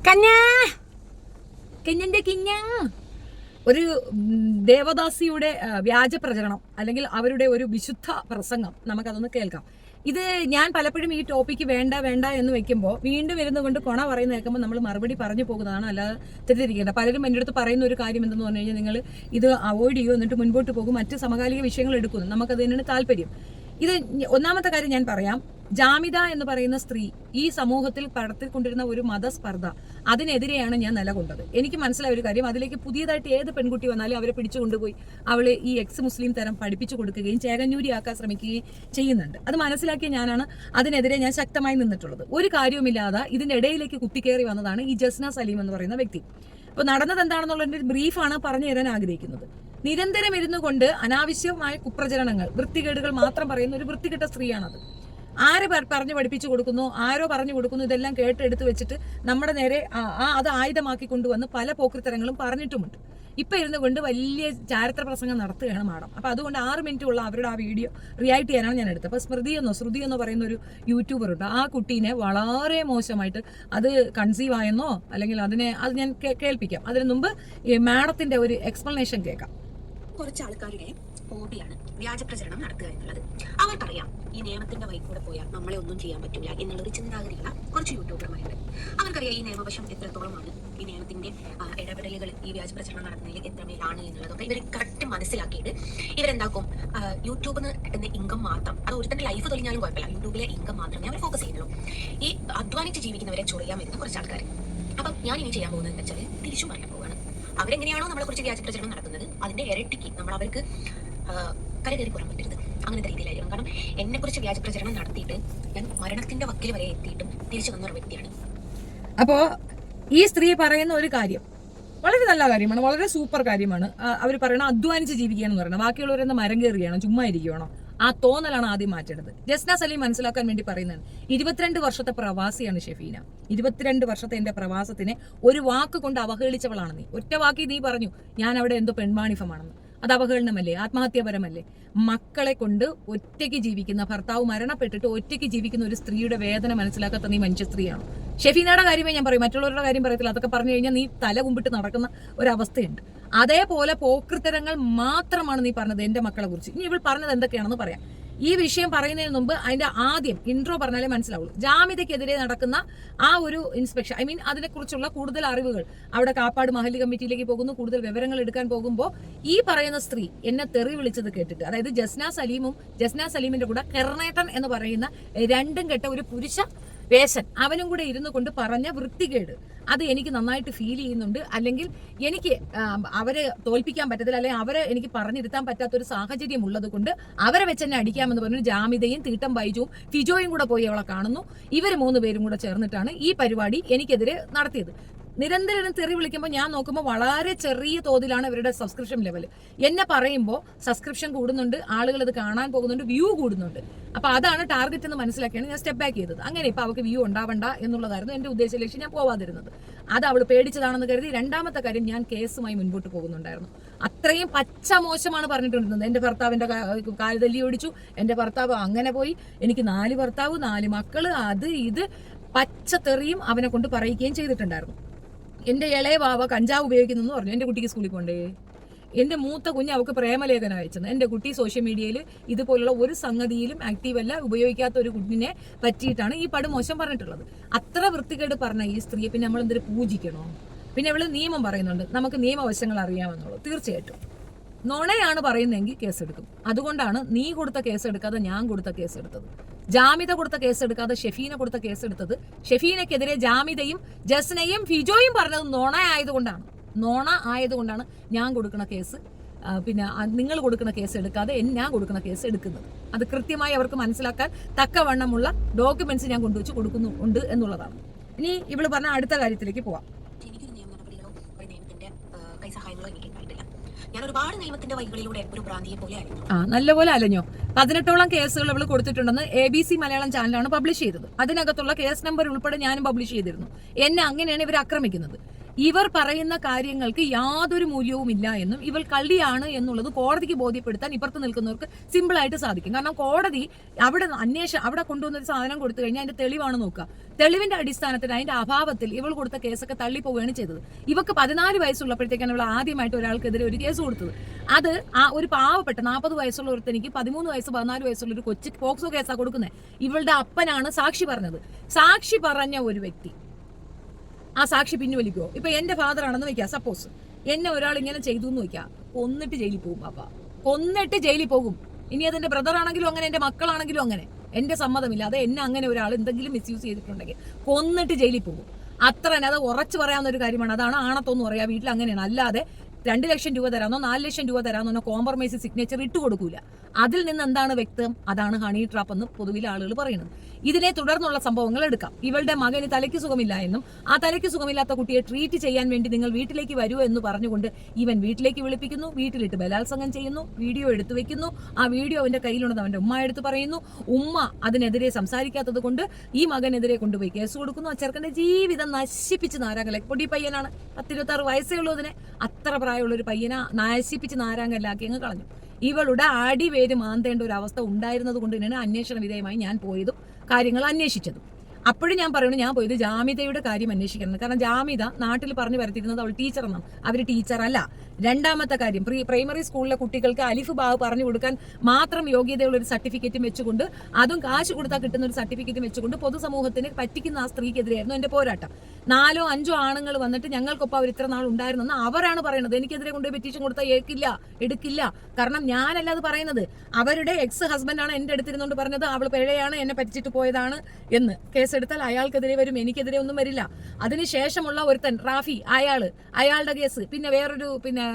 കഞ്ഞ കഞ്ഞന്റെ കിഞ്ഞ ഒരു ദേവദാസിയുടെ വ്യാജ പ്രചരണം അല്ലെങ്കിൽ അവരുടെ ഒരു വിശുദ്ധ പ്രസംഗം നമുക്കതൊന്ന് കേൾക്കാം. ഇത് ഞാൻ പലപ്പോഴും ഈ ടോപ്പിക്ക് വേണ്ട വേണ്ട എന്ന് വെക്കുമ്പോൾ വീണ്ടും വരുന്നതുകൊണ്ട് കൊണ പറയുന്ന കേൾക്കുമ്പോൾ നമ്മൾ മറുപടി പറഞ്ഞു പോകുന്നതാണ്, അല്ലാതെ തെറ്റിദ്ധരിക്കേണ്ട. പലരും എൻ്റെ അടുത്ത് പറയുന്ന ഒരു കാര്യം എന്തെന്ന് പറഞ്ഞു കഴിഞ്ഞാൽ നിങ്ങൾ ഇത് അവോയ്ഡ് ചെയ്യൂ, എന്നിട്ട് മുൻപോട്ട് പോകും, മറ്റ് സമകാലിക വിഷയങ്ങൾ എടുക്കുന്നു. നമുക്കത് തന്നെയാണ് താല്പര്യം. ഇത് ഒന്നാമത്തെ കാര്യം ഞാൻ പറയാം. ജാമിദ എന്ന് പറയുന്ന സ്ത്രീ ഈ സമൂഹത്തിൽ പടർത്തിക്കൊണ്ടിരുന്ന ഒരു മതസ്പർദ്ധ, അതിനെതിരെയാണ് ഞാൻ നിലകൊണ്ടത്. എനിക്ക് മനസ്സിലായ ഒരു കാര്യം, അതിലേക്ക് പുതിയതായിട്ട് ഏത് പെൺകുട്ടി വന്നാലും അവരെ പിടിച്ചു കൊണ്ടുപോയി അവളെ ഈ എക്സ് മുസ്ലിം തരം പഠിപ്പിച്ചു കൊടുക്കുകയും ചേകന്നൂരിയാക്കാൻ ശ്രമിക്കുകയും ചെയ്യുന്നുണ്ട്. അത് മനസ്സിലാക്കിയ ഞാനാണ് അതിനെതിരെ ഞാൻ ശക്തമായി നിന്നിട്ടുള്ളത്. ഒരു കാര്യവുമില്ലാതെ ഇതിന്റെ ഇടയിലേക്ക് കുത്തിക്കയറി വന്നതാണ് ഈ ജസ്ന സലീം എന്ന് പറയുന്ന വ്യക്തി. അപ്പൊ നടന്നത് എന്താണെന്നുള്ളതിന്റെ ഒരു ബ്രീഫാണ് പറഞ്ഞു തരാൻ ആഗ്രഹിക്കുന്നത്. നിരന്തരം ഇരുന്നു കൊണ്ട് അനാവശ്യമായ കുപ്രചരണങ്ങൾ, വൃത്തികേടുകൾ മാത്രം പറയുന്ന ഒരു വൃത്തികെട്ട സ്ത്രീയാണത്. ആര് പറഞ്ഞു പഠിപ്പിച്ചു കൊടുക്കുന്നു, ആരോ പറഞ്ഞു കൊടുക്കുന്നു, ഇതെല്ലാം കേട്ടെടുത്ത് വെച്ചിട്ട് നമ്മുടെ നേരെ അത് ആയുധമാക്കി കൊണ്ടുവന്ന് പല പോക്രിത്തരങ്ങളും പറഞ്ഞിട്ടുമുണ്ട്. ഇപ്പൊ ഇരുന്നു കൊണ്ട് വലിയ ചാരിത്ര പ്രസംഗം നടത്തുകയാണ് മാഡം. അപ്പൊ അതുകൊണ്ട് 6 മിനിറ്റ് ഉള്ള അവരുടെ ആ വീഡിയോ റിയാക്ട് ചെയ്യാനാണ് ഞാൻ എടുത്തത്. അപ്പൊ ശ്രുതി എന്ന് പറയുന്ന ഒരു യൂട്യൂബർ ഉണ്ട്. ആ കുട്ടീനെ വളരെ മോശമായിട്ട് അത് കൺസീവ് ആയെന്നോ അല്ലെങ്കിൽ അത് ഞാൻ കേൾപ്പിക്കാം. അതിനു മുമ്പ് ഈ മാഡത്തിന്റെ ഒരു എക്സ്പ്ലനേഷൻ കേൾക്കാം. കുറച്ച് ആൾക്കാരുടെ ഹോബിയാണ് വ്യാജ പ്രചരണം നടത്തുക എന്നുള്ളത്. അവർക്കറിയാം ഈ നിയമത്തിന്റെ വഴി കൂടെ പോയാൽ നമ്മളെ ഒന്നും ചെയ്യാൻ പറ്റില്ല എന്നുള്ളൊരു ചിന്താഗതിയുള്ള കുറച്ച് യൂട്യൂബർമാരുണ്ട്. അവർക്കറിയാം ഈ നിയമവശം എത്രത്തോളമാണ്, ഈ നിയമത്തിന്റെ ഇടപെടലുകൾ ഈ വ്യാജ പ്രചരണം നടത്തുന്നതിൽ എത്രമേലാണ് എന്നുള്ളതൊക്കെ ഇവർ കറക്റ്റ് മനസ്സിലാക്കിയിട്ട് ഇവരെന്താക്കും, യൂട്യൂബിൽ എന്ന ഇൻകം മാത്രം, അത് ഒരുത്തന്റെ ലൈഫ് തെളിഞ്ഞാലും കുഴപ്പമില്ല, യൂട്യൂബിലെ ഇൻകം മാത്രമേ അവർ ഫോക്കസ് ചെയ്യുന്നുള്ളൂ. ഈ അധ്വാനിച്ച് ജീവിക്കുന്നവരെ ചൊറിയാൻ വരുന്ന കുറച്ച് ആൾക്കാർ. അപ്പം ഞാൻ ഇനി ചെയ്യാൻ പോകുന്നത് എന്താ വെച്ചാൽ തിരിച്ചും പറയാൻ പോവുകയാണ്. അവരെങ്ങനെയാണോ നമ്മളെ കുറിച്ച് വ്യാജ പ്രചരണം നടത്തുന്നത് അതിന്റെ ഇരട്ടിക്ക് നമ്മൾ അവർക്ക് കരകയറി പോരാൻ പറ്റരുത്. അങ്ങനത്തെ രീതിയിലായിരിക്കും. കാരണം എന്നെ കുറിച്ച് വ്യാജ പ്രചരണം നടത്തിയിട്ട് ഞാൻ മരണത്തിന്റെ വക്കിൽ വരെ എത്തിയിട്ടും തിരിച്ചു വന്ന ഒരു വ്യക്തിയാണ്. അപ്പോ ഈ സ്ത്രീ പറയുന്ന ഒരു കാര്യം വളരെ നല്ല കാര്യമാണ്, വളരെ സൂപ്പർ കാര്യമാണ്. അവർ പറയണം അധ്വാനിച്ച് ജീവിക്കുകയെന്ന് പറയണം. ബാക്കിയുള്ളവരെന്ന് മരം കയറുകയാണോ, ചുമ്മാ ഇരിക്കുകയാണോ, ആ തോന്നലാണ് ആദ്യം മാറ്റേണ്ടത്. ജസ്ന സലീം മനസ്സിലാക്കാൻ വേണ്ടി പറയുന്നതാണ്. 22 വർഷത്തെ പ്രവാസിയാണ് ഷെഫീന. 22 വർഷത്തെ എന്റെ പ്രവാസത്തിനെ ഒരു വാക്ക് കൊണ്ട് അവഹേളിച്ചവളാണ് നീ. ഒറ്റ വാക്കി നീ പറഞ്ഞു ഞാൻ അവിടെ എന്തോ പെൺവാണിഫമാണെന്ന്. അത് അവഹേളനമല്ലേ, ആത്മഹത്യാപരമല്ലേ? മക്കളെ കൊണ്ട് ഒറ്റയ്ക്ക് ജീവിക്കുന്ന, ഭർത്താവ് മരണപ്പെട്ടിട്ട് ഒറ്റയ്ക്ക് ജീവിക്കുന്ന ഒരു സ്ത്രീയുടെ വേദന മനസ്സിലാക്കാത്ത നീ മനുഷ്യ സ്ത്രീയാണ്. ഷെഫീനയുടെ കാര്യമേ ഞാൻ പറയും, മറ്റുള്ളവരുടെ കാര്യം പറയത്തില്ല. അതൊക്കെ പറഞ്ഞു കഴിഞ്ഞാൽ നീ തല കുമ്പിട്ട് നടക്കുന്ന ഒരവസ്ഥയുണ്ട്. അതേപോലെ പോക്കൃത്തരങ്ങൾ മാത്രമാണ് നീ പറഞ്ഞത് എന്റെ മക്കളെ കുറിച്ച്. ഇനി ഇവൾ പറഞ്ഞത് എന്തൊക്കെയാണെന്ന് പറയാം. ഈ വിഷയം പറയുന്നതിന് മുമ്പ് അതിന്റെ ആദ്യം ഇൻട്രോ പറഞ്ഞാലേ മനസ്സിലാവുള്ളൂ. ജാമിദയ്ക്കെതിരെ നടക്കുന്ന ആ ഒരു ഇൻസ്പെക്ഷൻ, അതിനെക്കുറിച്ചുള്ള കൂടുതൽ അറിവുകൾ അവിടെ കാപ്പാട് മഹല്ല് കമ്മിറ്റിയിലേക്ക് പോകുന്നു. കൂടുതൽ വിവരങ്ങൾ എടുക്കാൻ പോകുമ്പോൾ ഈ പറയുന്ന സ്ത്രീ എന്നെ തെറി വിളിച്ചത് കേട്ടിട്ട്, അതായത് ജസ്ന സലീമിന്റെ കൂടെ കെർണേട്ടൻ എന്ന് പറയുന്ന രണ്ടും കെട്ട ഒരു പുരുഷ വേശൻ അവനും കൂടെ ഇരുന്നു കൊണ്ട് പറഞ്ഞ വൃത്തികേട്, അത് എനിക്ക് നന്നായിട്ട് ഫീൽ ചെയ്യുന്നുണ്ട്. അല്ലെങ്കിൽ എനിക്ക് അവരെ തോൽപ്പിക്കാൻ പറ്റത്തില്ല, അല്ലെങ്കിൽ അവരെ എനിക്ക് പറഞ്ഞിരുത്താൻ പറ്റാത്തൊരു സാഹചര്യം ഉള്ളത് കൊണ്ട് അവരെ വെച്ച് തന്നെ അടിക്കാമെന്ന് പറഞ്ഞു ജാമിദയും തീട്ടം ബൈജുവും ഫിജോയും കൂടെ പോയി അവളെ കാണുന്നു. ഇവർ 3 പേരും കൂടെ ചേർന്നിട്ടാണ് ഈ പരിപാടി എനിക്കെതിരെ നടത്തിയത്. നിരന്തരം തെറി വിളിക്കുമ്പോൾ ഞാൻ നോക്കുമ്പോൾ വളരെ ചെറിയ തോതിലാണ് ഇവരുടെ സബ്സ്ക്രിപ്ഷൻ ലെവൽ. എന്നെ പറയുമ്പോൾ സബ്സ്ക്രിപ്ഷൻ കൂടുന്നുണ്ട്, ആളുകൾ ഇത് കാണാൻ പോകുന്നുണ്ട്, വ്യൂ കൂടുന്നുണ്ട്. അപ്പൊ അതാണ് ടാർഗറ്റ് എന്ന് മനസ്സിലാക്കിയാണ് ഞാൻ സ്റ്റെപ്പ് ബാക്ക് ചെയ്തത്. അങ്ങനെ ഇപ്പൊ അവർക്ക് വ്യൂ ഉണ്ടാവണ്ട എന്നുള്ളതായിരുന്നു എന്റെ ഉദ്ദേശ ലക്ഷ്യം. ഞാൻ പോവാതിരുന്നത് അത് അവൾ പേടിച്ചതാണെന്ന് കരുതി. രണ്ടാമത്തെ കാര്യം, ഞാൻ കേസുമായി മുൻപോട്ട് പോകുന്നുണ്ടായിരുന്നു. അത്രയും പച്ച മോശമാണ് പറഞ്ഞിട്ടുണ്ടിരുന്നത്. എന്റെ ഭർത്താവിന്റെ കാല് തല്ലി ഓടിച്ചു, എന്റെ ഭർത്താവ് അങ്ങനെ പോയി, എനിക്ക് 4 ഭർത്താവ് 4 മക്കള്, അത് ഇത് പച്ച തെറിയും അവനെ കൊണ്ട് പറയിക്കുകയും ചെയ്തിട്ടുണ്ടായിരുന്നു. എന്റെ ഇളയ വാവ കഞ്ചാവ് ഉപയോഗിക്കുന്നു പറഞ്ഞു. എന്റെ കുട്ടിക്ക് സ്കൂളിൽ പോണ്ടേ? എന്റെ മൂത്ത കുഞ്ഞ് അവൾക്ക് പ്രേമലേഖനം അയച്ചത്. എന്റെ കുട്ടി സോഷ്യൽ മീഡിയയിൽ ഇതുപോലുള്ള ഒരു സംഗതിയിലും ആക്റ്റീവ് അല്ല, ഉപയോഗിക്കാത്ത ഒരു കുഞ്ഞിനെ പറ്റിയിട്ടാണ് ഈ പടുമോശം പറഞ്ഞിട്ടുള്ളത്. അത്ര വൃത്തികേട് പറഞ്ഞ ഈ സ്ത്രീയെ പിന്നെ നമ്മൾ എന്തൊരു പൂജിക്കണോ? പിന്നെ അവള് നിയമം പറയുന്നുണ്ട്, നമുക്ക് നിയമവശങ്ങൾ അറിയാമെന്നുള്ളത്. തീർച്ചയായിട്ടും നുണയാണ് പറയുന്നതെങ്കിൽ കേസെടുക്കും. അതുകൊണ്ടാണ് നീ കൊടുത്ത കേസെടുക്കാതെ ഞാൻ കൊടുത്ത കേസെടുത്തത്. ജാമിദ കൊടുത്ത കേസെടുക്കാതെ ഷെഫീന കൊടുത്ത കേസെടുത്തത്. ഷെഫീനക്കെതിരെ ജാമിദയും ജസ്നയും ഫിജോയും പറഞ്ഞത് നുണ ആയതുകൊണ്ടാണ് ഞാൻ കൊടുക്കുന്ന കേസ്, പിന്നെ നിങ്ങൾ കൊടുക്കുന്ന കേസ് എടുക്കാതെ ഞാൻ കൊടുക്കുന്ന കേസ് എടുക്കുന്നത്. അത് കൃത്യമായി അവർക്ക് മനസ്സിലാക്കാൻ തക്കവണ്ണമുള്ള ഡോക്യുമെന്റ്സ് ഞാൻ കൊണ്ടുവച്ച് കൊടുക്കുന്നുണ്ട് എന്നുള്ളതാണ്. ഇനി ഇവള് പറഞ്ഞ അടുത്ത കാര്യത്തിലേക്ക് പോവാം. എനിക്കൊരു നിയമ നടപടികളോ ഒരു നിയമത്തിന്റെ കൈസഹായങ്ങളോ എനിക്ക് ഉണ്ടായിട്ടില്ല. ഞാൻ ഒരുപാട് നിയമത്തിന്റെ വഴികളിലൂടെ ഒരു ഭ്രാന്തിയെ പോലെ ആയിരുന്നു. നല്ലപോലെ അലഞ്ഞോ. 18ഓളം കേസുകൾ അവൾ കൊടുത്തിട്ടുണ്ടെന്ന് ABC മലയാളം ചാനലാണ് പബ്ലിഷ് ചെയ്തത്. അതിനകത്തുള്ള കേസ് നമ്പർ ഉൾപ്പെടെ ഞാനും പബ്ലിഷ് ചെയ്തിരുന്നു. എന്നെ അങ്ങനെയാണ് ഇവർ ആക്രമിക്കുന്നത്. ഇവർ പറയുന്ന കാര്യങ്ങൾക്ക് യാതൊരു മൂല്യവുമില്ല എന്നും ഇവൾ കള്ളിയാണ് എന്നുള്ളത് കോടതിക്ക് ബോധ്യപ്പെടുത്താൻ ഇപ്പുറത്ത് നിൽക്കുന്നവർക്ക് സിമ്പിൾ ആയിട്ട് സാധിക്കും. കാരണം കോടതി അവിടെ കൊണ്ടുവന്നൊരു സാധനം കൊടുത്തു കഴിഞ്ഞാൽ അതിന്റെ തെളിവാണ് നോക്കുക. തെളിവിന്റെ അടിസ്ഥാനത്തിൽ അതിന്റെ അഭാവത്തിൽ ഇവൾ കൊടുത്ത കേസൊക്കെ തള്ളിപ്പോവുകയാണ് ചെയ്തത്. ഇവക്ക് 14 വയസ്സുള്ളപ്പോഴത്തേക്കാണ് ഇവൾ ആദ്യമായിട്ട് ഒരാൾക്കെതിരെ ഒരു കേസ് കൊടുത്തത്. അത് ആ ഒരു പാവപ്പെട്ട 40 വയസ്സുള്ള ഒരുത്തനിക്ക് 13 വയസ്സ് 14 വയസ്സുള്ള ഒരു കൊച്ചു പോക്സോ കേസാണ് കൊടുക്കുന്നത്. ഇവളുടെ അപ്പനാണ് സാക്ഷി പറഞ്ഞത്. സാക്ഷി പറഞ്ഞ ഒരു വ്യക്തി ആ സാക്ഷി പിൻവലിക്കുമോ? ഇപ്പൊ എന്റെ ഫാദർ ആണെന്ന് വെക്കാം, സപ്പോസ് എന്നെ ഒരാൾ ഇങ്ങനെ ചെയ്തു എന്ന് വെക്കാം, കൊന്നിട്ട് ജയിലിൽ പോകും. പാപ്പ കൊന്നിട്ട് ജയിലിൽ പോകും. ഇനി അതെന്റെ ബ്രദർ ആണെങ്കിലും അങ്ങനെ, എന്റെ മക്കളാണെങ്കിലും അങ്ങനെ, എന്റെ സമ്മതമില്ലാതെ എന്നെ അങ്ങനെ ഒരാൾ എന്തെങ്കിലും മിസ്യൂസ് ചെയ്തിട്ടുണ്ടെങ്കിൽ കൊന്നിട്ട് ജയിലിൽ പോകും. അത്ര തന്നെ, അത് ഉറച്ചു പറയാവുന്ന ഒരു കാര്യമാണ്. അതാണ് ആണത്തോന്ന് പറയാ. വീട്ടിൽ അങ്ങനെയാണ്. അല്ലാതെ 2 ലക്ഷം രൂപ തരാമെന്നോ 4 ലക്ഷം രൂപ തരാമെന്നോ കോംപ്രമൈസ് സിഗ്നേച്ചർ ഇട്ട് കൊടുക്കൂല. അതിൽ നിന്ന് എന്താണ് വ്യക്തം? അതാണ് ഹണി ട്രാപ്പ് എന്ന് പൊതുവിൽ ആളുകൾ പറയുന്നത്. ഇതിനെ തുടർന്നുള്ള സംഭവങ്ങൾ എടുക്കാം. ഇവളുടെ മകന് തലയ്ക്ക് സുഖമില്ല എന്നും ആ തലയ്ക്ക് സുഖമില്ലാത്ത കുട്ടിയെ ട്രീറ്റ് ചെയ്യാൻ വേണ്ടി നിങ്ങൾ വീട്ടിലേക്ക് വരൂ എന്ന് പറഞ്ഞുകൊണ്ട് ഇവൻ വീട്ടിലേക്ക് വിളിപ്പിക്കുന്നു, വീട്ടിലിട്ട് ബലാത്സംഗം ചെയ്യുന്നു, വീഡിയോ എടുത്തു വെക്കുന്നു. ആ വീഡിയോ അവന്റെ കയ്യിലുണ്ടെന്ന് അവന്റെ ഉമ്മ എടുത്ത് പറയുന്നു. ഉമ്മ അതിനെതിരെ സംസാരിക്കാത്തത് കൊണ്ട് ഈ മകനെതിരെ കൊണ്ടുപോയി കേസ് കൊടുക്കുന്നു. ആ ചെറുക്കന്റെ ജീവിതം നശിപ്പിച്ച് നാരാങ്കല. പൊടി പയ്യനാണ്, 10-26 വയസ്സേ ഉള്ളൂ. അതിനെ അത്ര പ്രായമുള്ള ഒരു പയ്യനെ നശിപ്പിച്ച് നാരാങ്കല്ലാക്കി അങ്ങ് കളഞ്ഞു. ഇവളുടെ അടിവേര് മാന്തേണ്ട ഒരു അവസ്ഥ ഉണ്ടായിരുന്നത് കൊണ്ട് തന്നെയാണ് അന്വേഷണ വിധേയമായി ഞാൻ പോയതും കാര്യങ്ങൾ അന്വേഷിച്ചതും. അപ്പോഴും ഞാൻ പറയുന്നു, ഞാൻ പോയത് ജാമിതയുടെ കാര്യം അന്വേഷിക്കണം. കാരണം ജാമിത നാട്ടിൽ പറഞ്ഞു വരുത്തിയിരുന്നത് അവൾ ടീച്ചറെന്നാണ്. അവർ ടീച്ചറല്ല. രണ്ടാമത്തെ കാര്യം, പ്രൈമറി സ്കൂളിലെ കുട്ടികൾക്ക് അലിഫ് ബാഗ് പറഞ്ഞു കൊടുക്കാൻ മാത്രം യോഗ്യതയുള്ള ഒരു സർട്ടിഫിക്കറ്റും വെച്ചുകൊണ്ട്, അതും കാശ് കൊടുത്താൽ കിട്ടുന്ന ഒരു സർട്ടിഫിക്കറ്റും വെച്ചുകൊണ്ട് പൊതുസമൂഹത്തിന് പറ്റിക്കുന്ന ആ സ്ത്രീക്കെതിരെയായിരുന്നു എന്റെ പോരാട്ടം. 4 or 5 ആണുങ്ങൾ വന്നിട്ട് ഞങ്ങൾക്കൊപ്പം അവർ ഇത്ര നാൾ ഉണ്ടായിരുന്നെന്ന് അവരാണ് പറയുന്നത്. എനിക്കെതിരെ കൊണ്ടുപോയി പെറ്റീഷൻ കൊടുത്താൽ എടുക്കില്ല. കാരണം ഞാനല്ല അത് പറയുന്നത്. അവരുടെ എക്സ് ഹസ്ബൻഡാണ് എന്റെ അടുത്തിരുന്നോണ്ട് പറഞ്ഞത് അവൾ പിഴയാണ്, എന്നെ പറ്റിച്ചിട്ട് പോയതാണ് എന്ന്. കേസെടുത്താൽ അയാൾക്കെതിരെ വരും, എനിക്കെതിരെ ഒന്നും വരില്ല. അതിനുശേഷമുള്ള ഒരുത്തൻ റാഫി, അയാളുടെ കേസ്, പിന്നെ വേറൊരു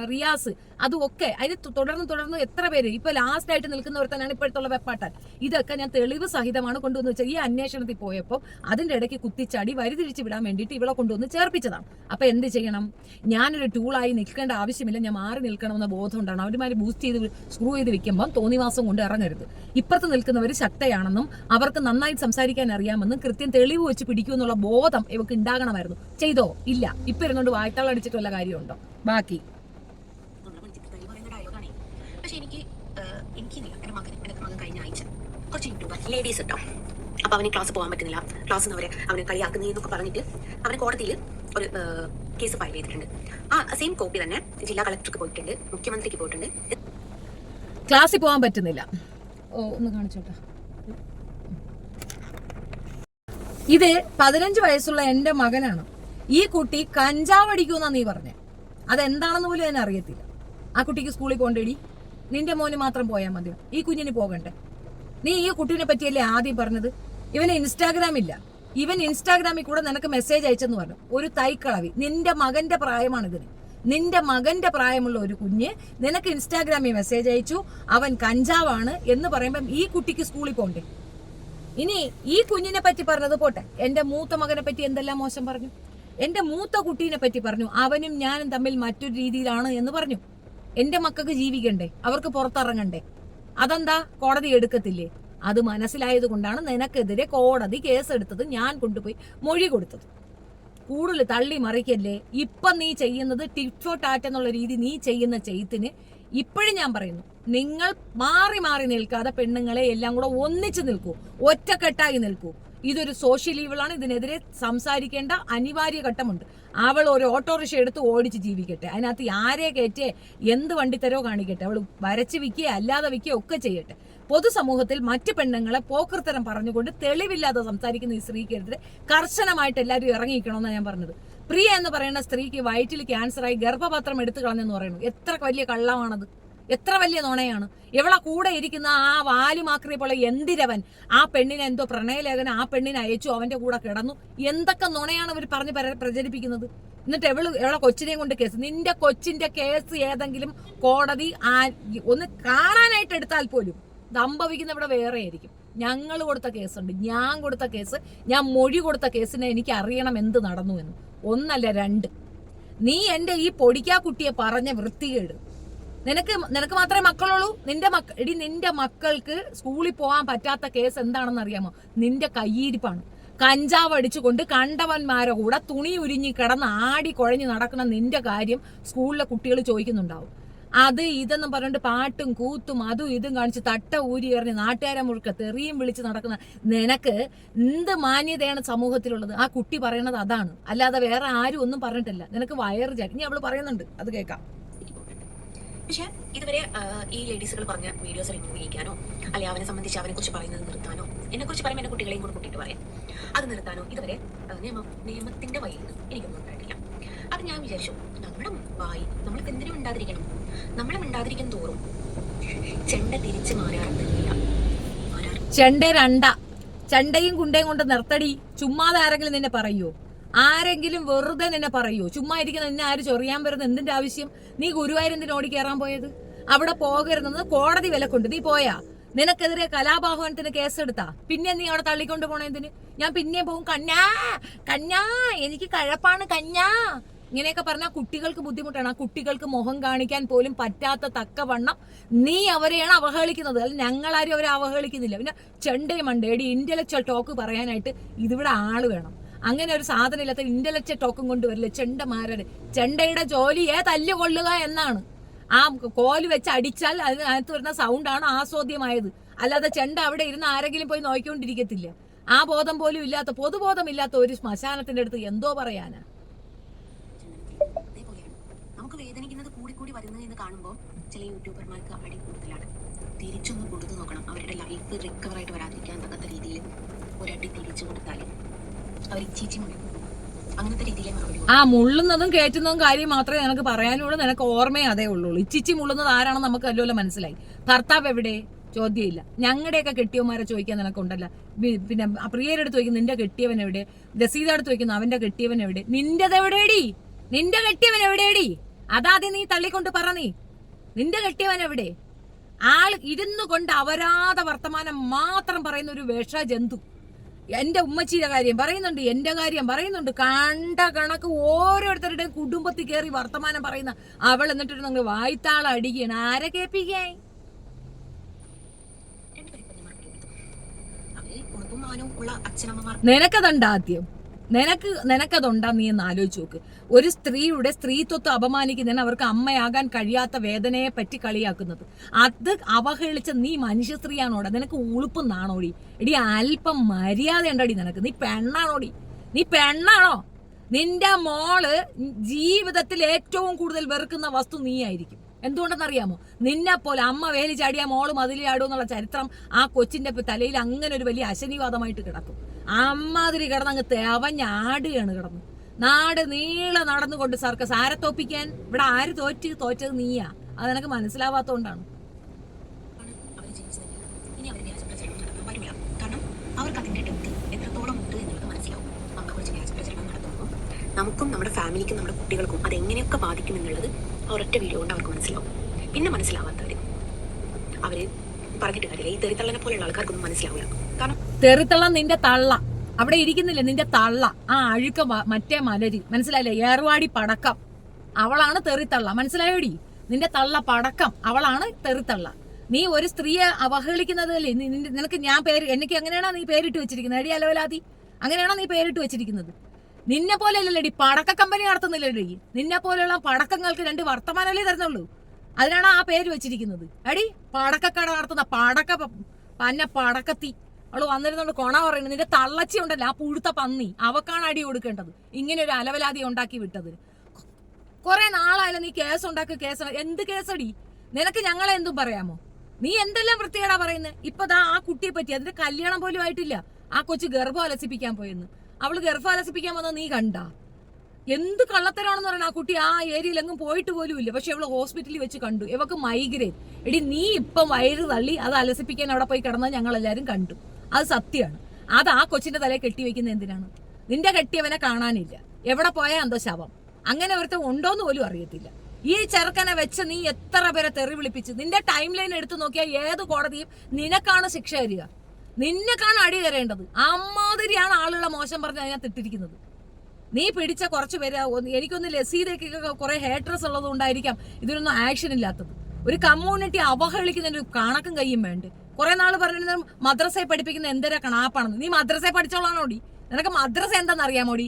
റിയാസ്, അതുമൊക്കെ അതിന് തുടർന്ന് എത്ര പേര് ഇപ്പൊ ലാസ്റ്റ് ആയിട്ട് നിൽക്കുന്ന ഒരുത്തനാണ് ഇപ്പോഴത്തുള്ള വെപ്പാട്ടാൻ. ഇതൊക്കെ ഞാൻ തെളിവ് സഹിതമാണ് കൊണ്ടുവന്ന് വെച്ചാൽ ഈ അന്വേഷണത്തിൽ പോയപ്പോൾ അതിന്റെ ഇടയ്ക്ക് കുത്തിച്ചാടി വരിതിരിച്ച് വിടാൻ വേണ്ടിയിട്ട് ഇവളെ കൊണ്ടുവന്ന് ചേർപ്പിച്ചതാണ്. അപ്പൊ എന്ത് ചെയ്യണം? ഞാനൊരു ടൂളായി നിൽക്കേണ്ട ആവശ്യമില്ല, ഞാൻ മാറി നിൽക്കണമെന്ന ബോധം ഉണ്ടാണ്. അവരുമാര് ബൂസ്റ്റ് ചെയ്ത് സ്ക്രൂ ചെയ്ത് വെക്കുമ്പോൾ തോന്നിവാസം കൊണ്ട് ഇറങ്ങരുത്. ഇപ്പുറത്ത് നിൽക്കുന്നവർ ശക്തയാണെന്നും അവർക്ക് നന്നായി സംസാരിക്കാൻ അറിയാമെന്നും കൃത്യം തെളിവ് വെച്ച് പിടിക്കുമെന്നുള്ള ബോധം ഇവർക്ക് ഉണ്ടാകണമായിരുന്നു. ചെയ്തോ? ഇല്ല. ഇപ്പൊ ഇരുന്നോണ്ട് വായ്ത്താളടിച്ചിട്ട് വല്ല കാര്യമുണ്ടോ? ബാക്കി എന്റെ മകൻ കഴിഞ്ഞ ആഴ്ച കുറച്ച് യൂട്യൂബർ ലേഡീസ് ഇട്ടോ. അപ്പൊ അവന് ക്ലാസ് പോകാൻ പറ്റുന്നില്ല, ക്ലാസ്സിൽ നിന്ന് അവനെ കളിയാക്കുന്നതെന്നൊക്കെ പറഞ്ഞിട്ട് അവന് കോടതിയിൽ ഒരു കേസ് ഫയൽ ചെയ്തിട്ടുണ്ട്. ആ സെയിം കോപ്പി തന്നെ ജില്ലാ കളക്ടർക്ക് പോയിട്ടുണ്ട്, മുഖ്യമന്ത്രിക്ക് പോയിട്ടുണ്ട്. ക്ലാസ്സിൽ പോകാൻ പറ്റുന്നില്ല. ഒന്ന് കാണിച്ചോട്ടെ. ഇത് 15 വയസ്സുള്ള എന്റെ മകനാണ്. ഈ കുട്ടി കഞ്ചാവ് അടിക്കുമെന്നാ നീ പറഞ്ഞേ. അതെന്താണെന്ന് പോലും അതിനെ അറിയത്തില്ല. ആ കുട്ടിക്ക് സ്കൂളിൽ പോകണ്ടേടി? നിന്റെ മോന് മാത്രം പോയാൽ മതിയോ? ഈ കുഞ്ഞിന് പോകണ്ടേ? നീ ഈ കുട്ടീനെ പറ്റിയല്ലേ ആദ്യം പറഞ്ഞത്? ഇവന് ഇൻസ്റ്റാഗ്രാം ഇല്ല. ഇവൻ ഇൻസ്റ്റാഗ്രാമിൽ കൂടെ നിനക്ക് മെസ്സേജ് അയച്ചെന്ന് പറഞ്ഞു. ഒരു തൈക്കളവി. നിന്റെ മകന്റെ പ്രായമാണിതിന്. നിന്റെ മകന്റെ പ്രായമുള്ള ഒരു കുഞ്ഞ് നിനക്ക് ഇൻസ്റ്റാഗ്രാമിൽ മെസ്സേജ് അയച്ചു, അവൻ കഞ്ചാവാണ് എന്ന് പറയുമ്പം ഈ കുട്ടിക്ക് സ്കൂളിൽ പോകണ്ടേ? ഇനി ഈ കുഞ്ഞിനെ പറ്റി പറഞ്ഞത് പോട്ടെ, എന്റെ മൂത്ത മകനെ പറ്റി എന്തെല്ലാം മോശം പറഞ്ഞു. എന്റെ മൂത്ത കുട്ടീനെ പറ്റി പറഞ്ഞു, അവനും ഞാനും തമ്മിൽ മറ്റൊരു രീതിയിലാണ് എന്ന് പറഞ്ഞു. എന്റെ മക്കൾക്ക് ജീവിക്കണ്ടേ? അവർക്ക് പുറത്തിറങ്ങണ്ടേ? അതെന്താ കോടതി എടുക്കത്തില്ലേ? അത് മനസ്സിലായത് കൊണ്ടാണ് നിനക്കെതിരെ കോടതി കേസെടുത്തത്, ഞാൻ കൊണ്ടുപോയി മൊഴി കൊടുത്തത്. കൂടുതൽ തള്ളി മറിക്കല്ലേ. ഇപ്പം നീ ചെയ്യുന്നത് ടിറ്റ് ഫോർ ടാറ്റ് എന്നുള്ള രീതി നീ ചെയ്യുന്ന ചെയ്ത്തിന് ഇപ്പോഴും ഞാൻ പറയുന്നു, നിങ്ങൾ മാറി മാറി നിൽക്കാതെ പെണ്ണുങ്ങളെ എല്ലാം കൂടെ ഒന്നിച്ചു നിൽക്കൂ, ഒറ്റക്കെട്ടായി നിൽക്കൂ. ഇതൊരു സോഷ്യൽ ഈവിളാണ്. ഇതിനെതിരെ സംസാരിക്കേണ്ട അനിവാര്യ ഘട്ടമുണ്ട്. അവൾ ഒരു ഓട്ടോറിക്ഷ എടുത്ത് ഓടിച്ച് ജീവിക്കട്ടെ. അതിനകത്ത് ആരെ കയറ്റേ എന്ത് വണ്ടിത്തരോ കാണിക്കട്ടെ. അവൾ വരച്ച് വിൽക്കുക അല്ലാതെ വിൽക്കുക ഒക്കെ ചെയ്യട്ടെ. പൊതുസമൂഹത്തിൽ മറ്റു പെണ്ണുങ്ങളെ പോക്കൃത്തരം പറഞ്ഞുകൊണ്ട് തെളിവില്ലാതെ സംസാരിക്കുന്ന ഈ സ്ത്രീക്കെതിരെ കർശനമായിട്ട് എല്ലാവരും ഇറങ്ങിയിരിക്കണമെന്നാണ് ഞാൻ പറഞ്ഞത്. പ്രിയ എന്ന് പറയുന്ന സ്ത്രീക്ക് വയറ്റിൽ ക്യാൻസറായി ഗർഭപാത്രം എടുത്തു കളഞ്ഞെന്ന് പറയുന്നു. എത്ര വലിയ കള്ളമാണത്, എത്ര വലിയ നുണയാണ്. എവളെ കൂടെ ഇരിക്കുന്ന ആ വാലുമാക്രിയെ പോലെ എന്തിരവൻ ആ പെണ്ണിനെ എന്തോ പ്രണയലേഖനം ആ പെണ്ണിനെ അയച്ചു, അവന്റെ കൂടെ കിടന്നു. എന്തൊക്കെ നുണയാണ് അവർ പറഞ്ഞ് പ്രചരിപ്പിക്കുന്നത്. എന്നിട്ട് എവളെ കൊച്ചിനെയും കൊണ്ട് കേസ്. നിന്റെ കൊച്ചിന്റെ കേസ് ഏതെങ്കിലും കോടതി ഒന്ന് കാണാനായിട്ട് എടുത്താൽ പോലും സംഭവിക്കുന്ന ഇവിടെ വേറെ ആയിരിക്കും. ഞങ്ങൾ കൊടുത്ത കേസുണ്ട്, ഞാൻ കൊടുത്ത കേസ്, ഞാൻ മൊഴി കൊടുത്ത കേസിനെ എനിക്ക് അറിയണം എന്ത് നടന്നു എന്ന്. 1 അല്ല 2. നീ എന്റെ ഈ പൊടിക്കാ കുട്ടിയെ പറഞ്ഞ വൃത്തികേട്. നിനക്ക് മാത്രമേ മക്കളുള്ളൂ. നിന്റെ മക്കൾക്ക് സ്കൂളിൽ പോകാൻ പറ്റാത്ത കേസ് എന്താണെന്ന് അറിയാമോ? നിന്റെ കയ്യിരിപ്പാണ്. കഞ്ചാവ് അടിച്ചുകൊണ്ട് കണ്ടവന്മാരെ കൂടെ തുണി ഉരിഞ്ഞ് കിടന്ന് ആടി കുഴഞ്ഞ് നടക്കുന്ന നിന്റെ കാര്യം സ്കൂളിലെ കുട്ടികൾ ചോദിക്കുന്നുണ്ടാവും. അത് ഇതെന്നും പറഞ്ഞിട്ട് പാട്ടും കൂത്തും അതും ഇതും കാണിച്ച് തട്ട ഊരി എറിഞ്ഞ് നാട്ടുകാരെ മുഴുക്ക തെറിയും വിളിച്ച് നടക്കുന്ന നിനക്ക് എന്ത് മാന്യതയാണ് സമൂഹത്തിലുള്ളത്? ആ കുട്ടി പറയണത് അതാണ്, അല്ലാതെ വേറെ ആരും ഒന്നും പറഞ്ഞിട്ടില്ല. നിനക്ക് വയറ് ചാടി. ഇനി അവള് പറയുന്നുണ്ട്, അത് കേൾക്കാം. പക്ഷെ ഇതുവരെ ഈ ലേഡീസുകൾ പറഞ്ഞ വീഡിയോസ് റിമൂവ് ചെയ്യിക്കാനോ അല്ലെങ്കിൽ അവനെ സംബന്ധിച്ച് അവനെ കുറിച്ച് പറയുന്നത് നിർത്താനോ, എന്നെ കുറിച്ച് പറയുമ്പോൾ എന്റെ കുട്ടികളെയും കൂടെ കൂട്ടിയിട്ട് പറയാം, അത് നിർത്താനോ ഇതുവരെ നിയമത്തിന്റെ വഴിയിൽ നിന്ന് എനിക്കൊന്നും ഉണ്ടായിട്ടില്ല. അത് ഞാൻ വിചാരിച്ചു, നമ്മുടെ വായി നമ്മൾക്ക് എന്തിനും മിണ്ടാതിരിക്കണം. നമ്മളെ മിണ്ടാതിരിക്കും തോറും ചെണ്ട തിരിച്ച് മാറാറുന്നില്ല. ചെണ്ട രണ്ട ചെണ്ടയും കുണ്ടയും കൊണ്ട് നിർത്തടി. ചുമ്മാതെ ആരെങ്കിലും നിന്നെ പറയോ? ആരെങ്കിലും വെറുതെ നിന്നെ പറയോ? ചുമ്മാ ഇരിക്കുന്ന നിന്നെ ആര് ചൊറിയാൻ വരുന്നത്? എന്തിന്റെ ആവശ്യം? നീ ഗുരുവായൂരിന് ഓടി കയറാൻ പോയത്? അവിടെ പോകരുതെന്ന് കോടതി വിലക്കുണ്ട്. നീ പോയാ? നിനക്കെതിരെ കലാപാഹവനത്തിന് കേസെടുത്താ? പിന്നെ നീ അവിടെ തള്ളിക്കൊണ്ട് പോണതിന്? ഞാൻ പിന്നെ പോകും. കഞ്ഞാ കഞ്ഞാ, എനിക്ക് കഴപ്പാണ് കഞ്ഞാ, ഇങ്ങനെയൊക്കെ പറഞ്ഞാൽ കുട്ടികൾക്ക് ബുദ്ധിമുട്ടാണ്. ആ കുട്ടികൾക്ക് മുഖം കാണിക്കാൻ പോലും പറ്റാത്ത തക്കവണ്ണം നീ അവരെയാണ് അവഹേളിക്കുന്നത്. അല്ല, ഞങ്ങളാരും അവരെ അവഹേളിക്കുന്നില്ല. പിന്നെ ചെണ്ടയും മണ്ടേടി ഇന്റലക്ച്വൽ ടോക്ക് പറയാനായിട്ട് ഇതിവിടെ ആള് വേണം. അങ്ങനെ ഒരു സാധനം ഇല്ലാത്ത ഇന്റലക്ച്വൽ ടോക്കും കൊണ്ടുവരില്ല ചെണ്ടമാരുടെ. ചെണ്ടയുടെ ജോലിയെ തല്ലുകൊള്ളുക എന്നാണ്. ആ കോല് വെച്ച് അടിച്ചാൽ അതിനകത്ത് വരുന്ന സൗണ്ടാണ് ആസ്വാദ്യമായത്. അല്ലാതെ ചെണ്ട അവിടെ ഇരുന്ന് ആരെങ്കിലും പോയി നോക്കിക്കൊണ്ടിരിക്കത്തില്ല. ആ ബോധം പോലും ഇല്ലാത്ത, പൊതുബോധമില്ലാത്ത ഒരു ശ്മശാനത്തിന്റെ അടുത്ത് എന്തോ പറയാനാ? നമുക്ക് വേദനിക്കുന്നത് കൂടി വരുന്നത് എന്ന് കാണുമ്പോൾ ചില യൂട്യൂബർമാർക്ക് അടി കൂടുതലാണ്. തിരിച്ചൊന്ന് കൊടുത്തു നോക്കണം. അവരുടെ ലൈഫ് റിക്കവർ ആയിട്ട് വരാതിരിക്കാൻ തക്കത്ത രീതിയിൽ ഒരടി തിരിച്ചു കൊടുത്താൽ അവർ ഇച്ചീച്ചി മുള്ളും. അങ്ങനത്തെ രീതിയിലേ മറുപടി. ആ മുള്ളുന്നതും കയറ്റുന്നതും കാര്യം മാത്രമേ നിനക്ക് പറയാനുള്ളൂ. നിനക്ക് ഓർമ്മയെ അതേ ഉള്ളൂ. ഇച്ചിച്ചി മുള്ളുന്നത് ആരാണെന്ന് നമുക്ക് വല്ലതും മനസ്സിലായി. ഭർത്താവ് എവിടെ? ചോദ്യമില്ല. ഞങ്ങളുടെയൊക്കെ കെട്ടിയവന്മാരെ ചോദിക്കാൻ നിനക്കുണ്ടല്ല. പിന്നെ പ്രിയരെടുത്ത് ചോദിക്കും നിന്റെ കെട്ടിയവൻ എവിടെ? രസീത എടുത്ത് ചോദിക്കുന്നു അവന്റെ കെട്ടിയവൻ എവിടെ? നിന്റെതെവിടെയടി? നിന്റെ കെട്ടിയവൻ എവിടെയടി? അതാദ്യം നീ തള്ളിക്കൊണ്ട് പറ. നിന്റെ കെട്ടിയവൻ എവിടെ? ആൾ ഇരുന്നു കൊണ്ട് അപരാധ വർത്തമാനം മാത്രം പറയുന്ന ഒരു വിഷ ജന്തു. എന്റെ ഉമ്മച്ചിയുടെ കാര്യം പറയുന്നുണ്ട്, എന്റെ കാര്യം പറയുന്നുണ്ട്, കണ്ട കണക്ക് ഓരോരുത്തരുടെയും കുടുംബത്തിൽ കയറി വർത്തമാനം പറയുന്ന അവൾ എന്നിട്ട് നിങ്ങൾ വായ്ത്താള അടിക്കുകയാണ്. ആരെ കേൾപ്പിക്കാൻ? നിനക്കതുണ്ടാ? ആദ്യം നിനക്കതുണ്ടാ? നീ എന്ന് ആലോചിച്ച് നോക്ക്. ഒരു സ്ത്രീയുടെ സ്ത്രീത്വത്തെ അപമാനിക്കുന്നതിന് അവർക്ക് അമ്മയാകാൻ കഴിയാത്ത വേദനയെ പറ്റി കളിയാക്കുന്നത്, അത് അവഹേളിച്ച നീ മനുഷ്യ സ്ത്രീയാണോടെ? നിനക്ക് ഉളുപ്പും നാണോടി? എടി അല്പം മര്യാദ ഉണ്ടടി നിനക്ക്? നീ പെണ്ണാണോടി? നീ പെണ്ണാണോ? നിന്റെ മോള് ജീവിതത്തിൽ ഏറ്റവും കൂടുതൽ വെറുക്കുന്ന വസ്തു നീ ആയിരിക്കും. എന്തുകൊണ്ടെന്നറിയാമോ? നിന്നെ പോലെ അമ്മ വേലി ചാടിയാ മോള് മതിലി ചാടും എന്നുള്ള ചരിത്രം ആ കൊച്ചിന്റെ തലയിൽ അങ്ങനെ ഒരു വലിയ അശനിവാദമായിട്ട് കിടക്കും. അമ്മാതിരി കിടന്നങ്ങ് തേവഞ്ഞാടുകയാണ് കിടന്ന്. നാട് നീളെ നടന്നുകൊണ്ട് സർക്കസ്. ആരെ തോപ്പിക്കാൻ? ഇവിടെ ആര് തോറ്റത് നീയാ. അത് നിനക്ക് മനസ്സിലാവാത്തോണ്ടാണ്. നമുക്കും നമ്മുടെ ഫാമിലിക്കും നമ്മുടെ കുട്ടികൾക്കും അതെങ്ങനെയൊക്കെ ബാധിക്കും എന്നുള്ളത് ഒരൊറ്റ വീഡിയോ കൊണ്ട് അവർക്ക് മനസ്സിലാവും. പിന്നെ മനസ്സിലാവാത്തവര് അവര് പറഞ്ഞിട്ട് കാര്യമില്ല. ഈ തെറിത്തള്ളനെ പോലെയുള്ള ആൾക്കാർക്കൊന്നും മനസ്സിലാവില്ല. കാരണം തെറിത്തള്ളം നിന്റെ തള്ള അവിടെ ഇരിക്കുന്നില്ല. നിന്റെ തള്ള ആ അഴുക്ക മറ്റേ മലരി, മനസ്സിലായില്ലേ? ഏർവാടി പടക്കം അവളാണ് തെറിത്തള്ള. മനസ്സിലായോടി? നിന്റെ തള്ള പടക്കം അവളാണ് തെറിത്തള്ള. നീ ഒരു സ്ത്രീയെ അവഹേളിക്കുന്നതല്ലേ? നിനക്ക് ഞാൻ പേര്, എനിക്ക് എങ്ങനെയാണോ നീ പേരിട്ട് വെച്ചിരിക്കുന്നത്? എടി അലവലാതി, അങ്ങനെയാണോ നീ പേരിട്ട് വെച്ചിരിക്കുന്നത്? നിന്നെ പോലെ അല്ലല്ലോടി, പടക്ക കമ്പനി നടത്തുന്നില്ലടി. നിന്നെ പോലെയുള്ള പടക്കങ്ങൾക്ക് 2 വർത്തമാനല്ലേ തരുന്നുള്ളൂ. അതിനാണ് ആ പേര് വെച്ചിരിക്കുന്നത്. അടി പടക്കക്കട നടത്തുന്ന പടക്കത്തി അവള് വന്നിരുന്നോണ്ട് കൊണ പറയുന്നത്. നിന്റെ തള്ളച്ചി ഉണ്ടല്ലോ, ആ പുഴുത്ത പന്നി, അവക്കാണ് അടി കൊടുക്കേണ്ടത്. ഇങ്ങനെ ഒരു അലവലാതി ഉണ്ടാക്കി വിട്ടത്. കുറെ നാളായാലും നീ കേസ് ഉണ്ടാക്കി. എന്ത് കേസടി? നിനക്ക് ഞങ്ങളെ എന്തും പറയാമോ? നീ എന്തെല്ലാം വൃത്തികേടാ പറയുന്നത്. ഇപ്പൊ ആ കുട്ടിയെ പറ്റി, അതിന്റെ കല്യാണം പോലും ആയിട്ടില്ല. ആ കൊച്ചു ഗർഭം അലസിപ്പിക്കാൻ പോയെന്ന്. അവള് ഗർഭം അലസിപ്പിക്കാൻ വന്നത് നീ കണ്ട? എന്ത് കള്ളത്തരാണെന്ന് പറഞ്ഞാൽ ആ കുട്ടി ആ ഏരിയയിൽ എങ്ങും പോയിട്ട് പോലും ഇല്ല. പക്ഷെ അവള് ഹോസ്പിറ്റലിൽ വെച്ച് കണ്ടു. ഇവക്ക് മൈഗ്രെയിൻ. എടി നീ ഇപ്പം വയറ് തള്ളി അത് അലസിപ്പിക്കാൻ അവിടെ പോയി കിടന്നത് ഞങ്ങൾ എല്ലാരും കണ്ടു. അത് സത്യമാണ്. അത് ആ കൊച്ചിന്റെ തലയിൽ കെട്ടിവെക്കുന്ന എന്തിനാണ്? നിന്റെ കെട്ടിയവനെ കാണാനില്ല. എവിടെ പോയാ എന്തോ ശവം. അങ്ങനെ ഒരുത്ത ഉണ്ടോന്ന് പോലും അറിയത്തില്ല. ഈ ചെറുക്കനെ വെച്ച് നീ എത്ര പേരെ തെറി വിളിപ്പിച്ച്. നിന്റെ ടൈം ലൈൻ എടുത്തു നോക്കിയാൽ ഏത് കോടതിയും നിനക്കാണ് ശിക്ഷ തരിക, നിന്നെക്കാണ് അടി തരേണ്ടത്. അമ്മാതിരിയാണ് ആളുകളെ മോശം പറഞ്ഞ് അതിനകത്ത് ഇട്ടിരിക്കുന്നത്. നീ പിടിച്ച കുറച്ച് പേര്, എനിക്കൊന്ന് ലസീദയ്ക്കൊക്കെ കുറെ ഹേറ്റേഴ്സ് ഉള്ളത് കൊണ്ടായിരിക്കാം ഇതിനൊന്നും ആക്ഷൻ ഇല്ലാത്തത്. ഒരു കമ്മ്യൂണിറ്റി അവഹേളിക്കുന്നതിന് കണക്കും കയ്യും വേണ്ട. കുറെ നാൾ പറഞ്ഞിരുന്ന മദ്രസയെ പഠിപ്പിക്കുന്ന എന്തൊരു കണാപ്പാണെന്ന്. നീ മദ്രസയെ പഠിച്ചോളാണോടി? നിനക്ക് മദ്രസ എന്താണെന്ന് അറിയാമോടി?